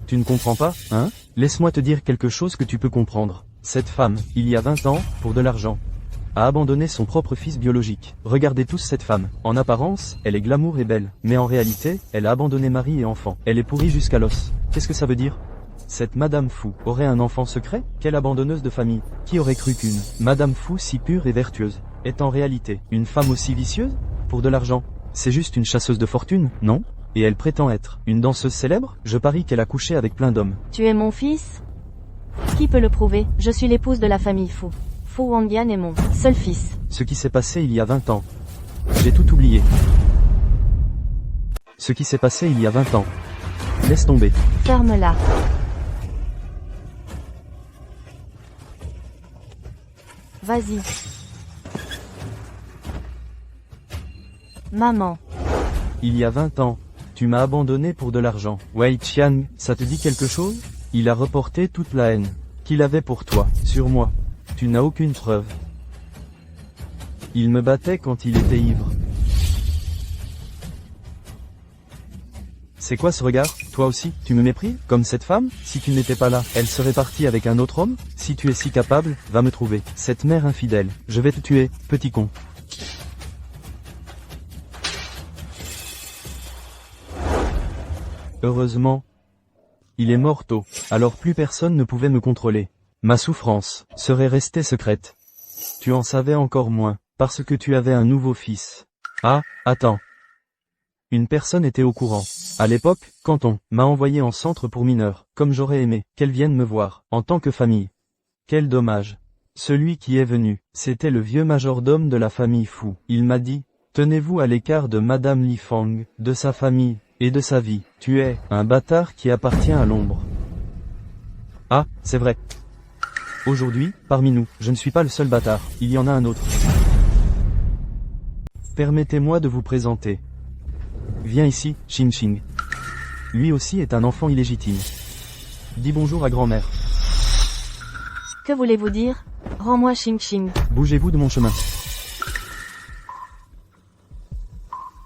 Tu ne comprends pas, hein? Laisse-moi te dire quelque chose que tu peux comprendre. Cette femme, il y a 20 ans, pour de l'argent, a abandonné son propre fils biologique. Regardez tous cette femme. En apparence, elle est glamour et belle. Mais en réalité, elle a abandonné mari et enfant. Elle est pourrie jusqu'à l'os. Qu'est-ce que ça veut dire? Cette Madame Fu aurait un enfant secret? Quelle abandonneuse de famille? Qui aurait cru qu'une Madame Fu si pure et vertueuse est en réalité une femme aussi vicieuse? Pour de l'argent. C'est juste une chasseuse de fortune, non? Et elle prétend être une danseuse célèbre? Je parie qu'elle a couché avec plein d'hommes. Tu es mon fils? Qui peut le prouver? Je suis l'épouse de la famille Fu. Fu Wangyan est mon seul fils. Ce qui s'est passé il y a 20 ans. J'ai tout oublié. Ce qui s'est passé il y a 20 ans. Laisse tomber. Ferme-la. Vas-y. Maman. Il y a 20 ans, tu m'as abandonné pour de l'argent. Wei Qian, ça te dit quelque chose? Il a reporté toute la haine qu'il avait pour toi, sur moi. Tu n'as aucune preuve. Il me battait quand il était ivre. C'est quoi ce regard? Toi aussi, tu me méprises? Comme cette femme? Si tu n'étais pas là, elle serait partie avec un autre homme? Si tu es si capable, va me trouver. Cette mère infidèle. Je vais te tuer, petit con. Heureusement, il est mort tôt, alors plus personne ne pouvait me contrôler. Ma souffrance serait restée secrète. Tu en savais encore moins, parce que tu avais un nouveau fils. Ah, attends. Une personne était au courant. À l'époque, quand on m'a envoyé en centre pour mineurs, comme j'aurais aimé qu'elle vienne me voir, en tant que famille. Quel dommage. Celui qui est venu, c'était le vieux majordome de la famille Fu. Il m'a dit, tenez-vous à l'écart de Madame Li Fang, de sa famille, et de sa vie. Tu es un bâtard qui appartient à l'ombre. Ah, c'est vrai. Aujourd'hui, parmi nous, je ne suis pas le seul bâtard, il y en a un autre. Permettez-moi de vous présenter. Viens ici, Xing Xing. Lui aussi est un enfant illégitime. Dis bonjour à grand-mère. Que voulez-vous dire? Rends-moi Xing Xing. Bougez-vous de mon chemin.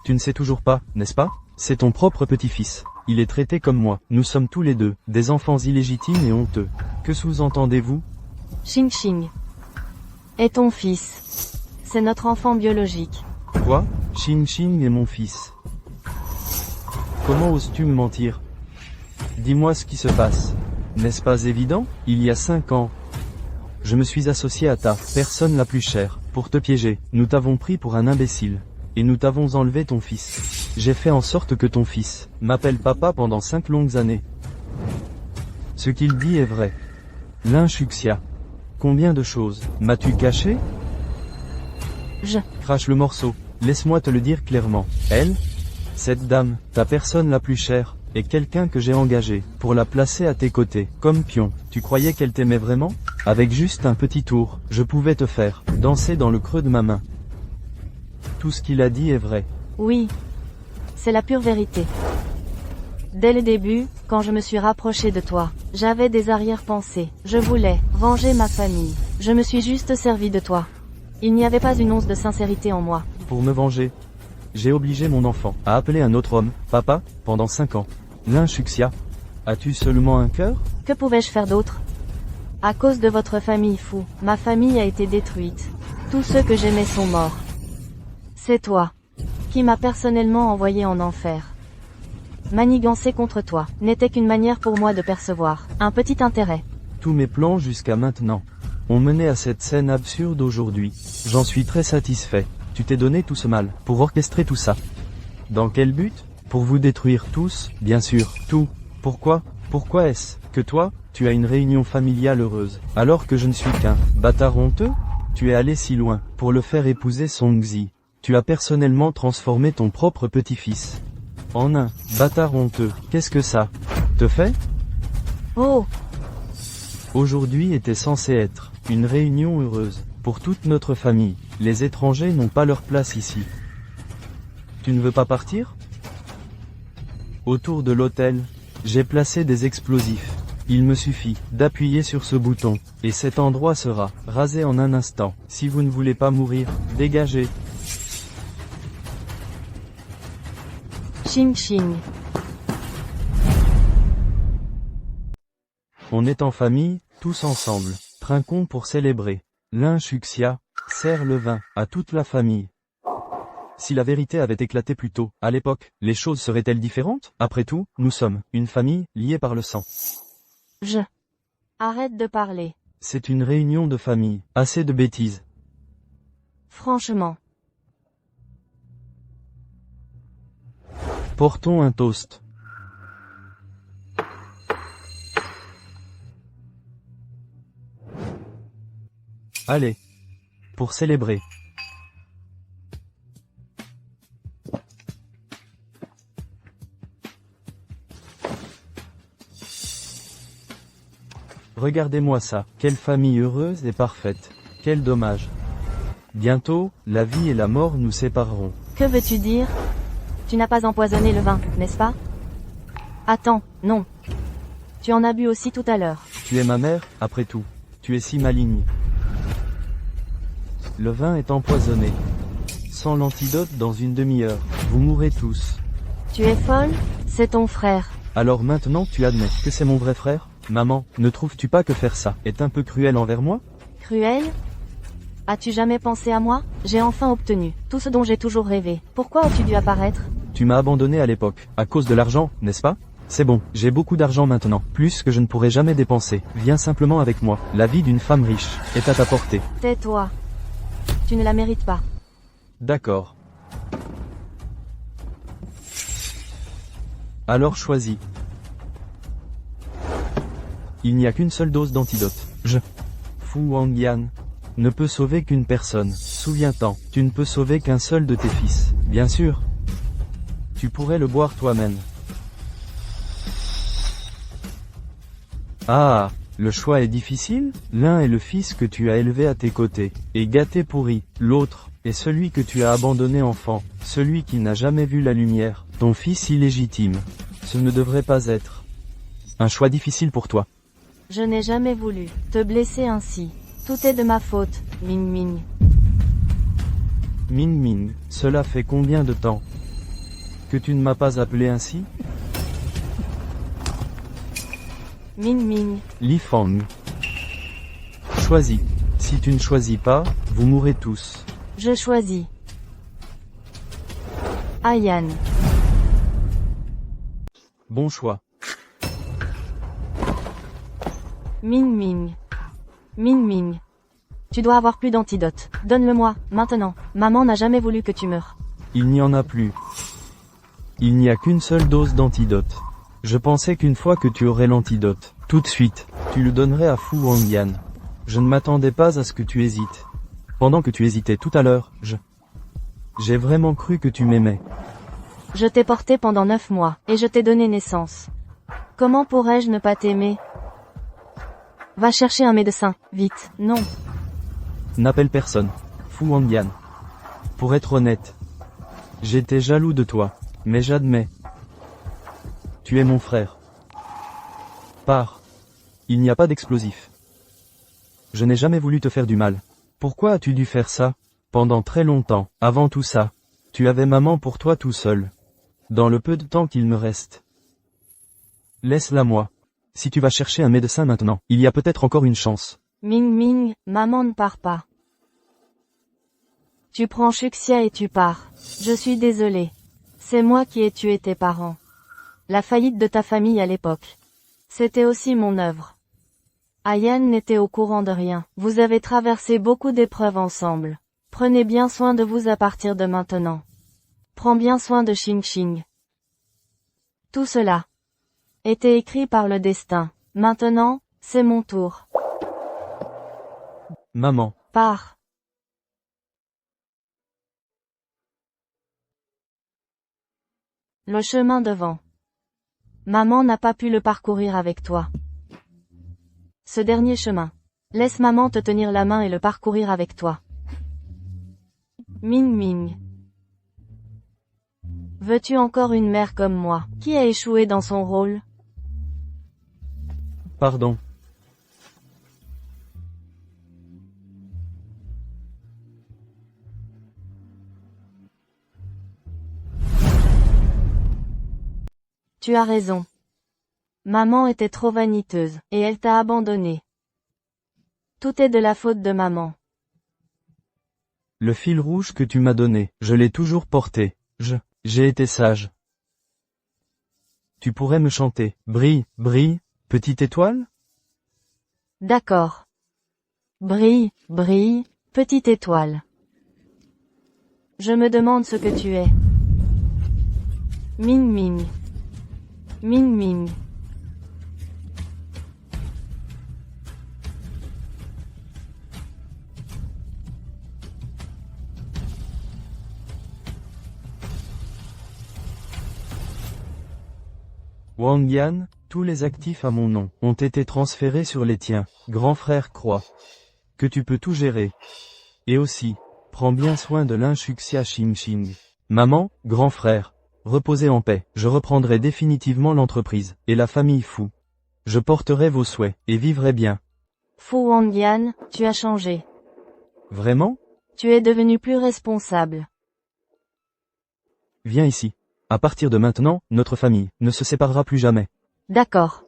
Tu ne sais toujours pas, n'est-ce pas? C'est ton propre petit-fils. Il est traité comme moi. Nous sommes tous les deux, des enfants illégitimes et honteux. Que sous-entendez-vous? Xing Xing est ton fils. C'est notre enfant biologique. Quoi? Xing Xing est mon fils. Comment oses-tu me mentir? Dis-moi ce qui se passe. N'est-ce pas évident? Il y a 5 ans, je me suis associé à ta personne la plus chère, pour te piéger. Nous t'avons pris pour un imbécile. Et nous t'avons enlevé ton fils. J'ai fait en sorte que ton fils m'appelle papa pendant 5 longues années. Ce qu'il dit est vrai. L'inshuxia. Combien de choses m'as-tu caché? Crache le morceau. Laisse-moi te le dire clairement. Elle, cette dame, ta personne la plus chère, est quelqu'un que j'ai engagé pour la placer à tes côtés, comme pion. Tu croyais qu'elle t'aimait vraiment? Avec juste un petit tour, je pouvais te faire danser dans le creux de ma main. Tout ce qu'il a dit est vrai. Oui. C'est la pure vérité. Dès le début, quand je me suis rapproché de toi, j'avais des arrière-pensées. Je voulais venger ma famille. Je me suis juste servi de toi. Il n'y avait pas une once de sincérité en moi. Pour me venger, j'ai obligé mon enfant à appeler un autre homme, papa, pendant 5 ans. L'inshuxia. As-tu seulement un cœur? Que pouvais-je faire d'autre? À cause de votre famille fou, ma famille a été détruite. Tous ceux que j'aimais sont morts. C'est toi qui m'as personnellement envoyé en enfer. Manigancer contre toi n'était qu'une manière pour moi de percevoir un petit intérêt. Tous mes plans jusqu'à maintenant ont mené à cette scène absurde aujourd'hui. J'en suis très satisfait. Tu t'es donné tout ce mal pour orchestrer tout ça. Dans quel but? Pour vous détruire tous, bien sûr, tout. Pourquoi? Pourquoi est-ce que toi, tu as une réunion familiale heureuse, alors que je ne suis qu'un bâtard honteux? Tu es allé si loin pour le faire épouser Song Zi. Tu as personnellement transformé ton propre petit-fils en un bâtard honteux. Qu'est-ce que ça te fait? Oh! Aujourd'hui était censé être une réunion heureuse pour toute notre famille. Les étrangers n'ont pas leur place ici. Tu ne veux pas partir? Autour de l'hôtel, j'ai placé des explosifs. Il me suffit d'appuyer sur ce bouton, et cet endroit sera rasé en un instant. Si vous ne voulez pas mourir, dégagez. Xing Xing. On est en famille, tous ensemble. Trinquons pour célébrer. L'inshuxia sert le vin à toute la famille. Si la vérité avait éclaté plus tôt, à l'époque, les choses seraient-elles différentes? Après tout, nous sommes une famille liée par le sang. Arrête de parler. C'est une réunion de famille. Assez de bêtises. Franchement. Portons un toast. Allez. Pour célébrer. Regardez-moi ça. Quelle famille heureuse et parfaite. Quel dommage. Bientôt, la vie et la mort nous sépareront. Que veux-tu dire? Tu n'as pas empoisonné le vin, n'est-ce pas? Attends, non. Tu en as bu aussi tout à l'heure. Tu es ma mère, après tout. Tu es si maligne. Le vin est empoisonné. Sans l'antidote dans une demi-heure, vous mourrez tous. Tu es folle? C'est ton frère. Alors maintenant tu admets que c'est mon vrai frère? Maman, ne trouves-tu pas que faire ça est un peu cruel envers moi? Cruel? As-tu jamais pensé à moi? J'ai enfin obtenu tout ce dont j'ai toujours rêvé. Pourquoi as-tu dû apparaître? Tu m'as abandonné à l'époque, à cause de l'argent, n'est-ce pas? C'est bon, j'ai beaucoup d'argent maintenant, plus que je ne pourrai jamais dépenser. Viens simplement avec moi, la vie d'une femme riche est à ta portée. Tais-toi. Tu ne la mérites pas. D'accord. Alors choisis. Il n'y a qu'une seule dose d'antidote. Fu Wangyan, ne peut sauver qu'une personne. Souviens-t'en, tu ne peux sauver qu'un seul de tes fils. Bien sûr. Tu pourrais le boire toi-même. Ah, le choix est difficile? L'un est le fils que tu as élevé à tes côtés, et gâté pourri. L'autre est celui que tu as abandonné enfant, celui qui n'a jamais vu la lumière, ton fils illégitime. Ce ne devrait pas être un choix difficile pour toi. Je n'ai jamais voulu te blesser ainsi. Tout est de ma faute, Ming Ming. Ming Ming, cela fait combien de temps que tu ne m'as pas appelé ainsi? Ming Ming. Li Fang. Choisis. Si tu ne choisis pas, vous mourrez tous. Je choisis. Ayan. Bon choix. Ming Ming. Ming Ming. Tu dois avoir plus d'antidote. Donne-le-moi, maintenant. Maman n'a jamais voulu que tu meures. Il n'y en a plus. Il n'y a qu'une seule dose d'antidote. Je pensais qu'une fois que tu aurais l'antidote, tout de suite, tu le donnerais à Fu Wangyan. Je ne m'attendais pas à ce que tu hésites. Pendant que tu hésitais tout à l'heure, j'ai vraiment cru que tu m'aimais. Je t'ai porté pendant 9 mois, et je t'ai donné naissance. Comment pourrais-je ne pas t'aimer? Va chercher un médecin, vite. Non. N'appelle personne. Fu Wangyan. Pour être honnête, j'étais jaloux de toi, mais j'admets. Tu es mon frère. Pars. Il n'y a pas d'explosif. Je n'ai jamais voulu te faire du mal. Pourquoi as-tu dû faire ça? Pendant très longtemps, avant tout ça, tu avais maman pour toi tout seul. Dans le peu de temps qu'il me reste. Laisse-la moi. Si tu vas chercher un médecin maintenant, il y a peut-être encore une chance. Ming Ming, maman ne part pas. Tu prends Shuxia et tu pars. Je suis désolée. C'est moi qui ai tué tes parents. La faillite de ta famille à l'époque. C'était aussi mon œuvre. Ayan n'était au courant de rien. Vous avez traversé beaucoup d'épreuves ensemble. Prenez bien soin de vous à partir de maintenant. Prends bien soin de Xing Xing. Tout cela était écrit par le destin. Maintenant, c'est mon tour. Maman. Pars. Le chemin devant. Maman n'a pas pu le parcourir avec toi. Ce dernier chemin. Laisse maman te tenir la main et le parcourir avec toi. Ming Ming. Veux-tu encore une mère comme moi, qui a échoué dans son rôle? Pardon. Tu as raison. Maman était trop vaniteuse, et elle t'a abandonné. Tout est de la faute de maman. Le fil rouge que tu m'as donné, je l'ai toujours porté. J'ai été sage. Tu pourrais me chanter. Brille, brille, petite étoile? D'accord. Brille, brille, petite étoile. Je me demande ce que tu es. Ming Ming. Ming Ming. Wangyan, tous les actifs à mon nom ont été transférés sur les tiens. Grand frère croit que tu peux tout gérer. Et aussi, prends bien soin de l'Inshuxia Xing Xing. Maman, grand frère, reposez en paix. Je reprendrai définitivement l'entreprise, et la famille Fu. Je porterai vos souhaits, et vivrai bien. Fu Wangyan, tu as changé. Vraiment? Tu es devenu plus responsable. Viens ici. À partir de maintenant, notre famille ne se séparera plus jamais. D'accord.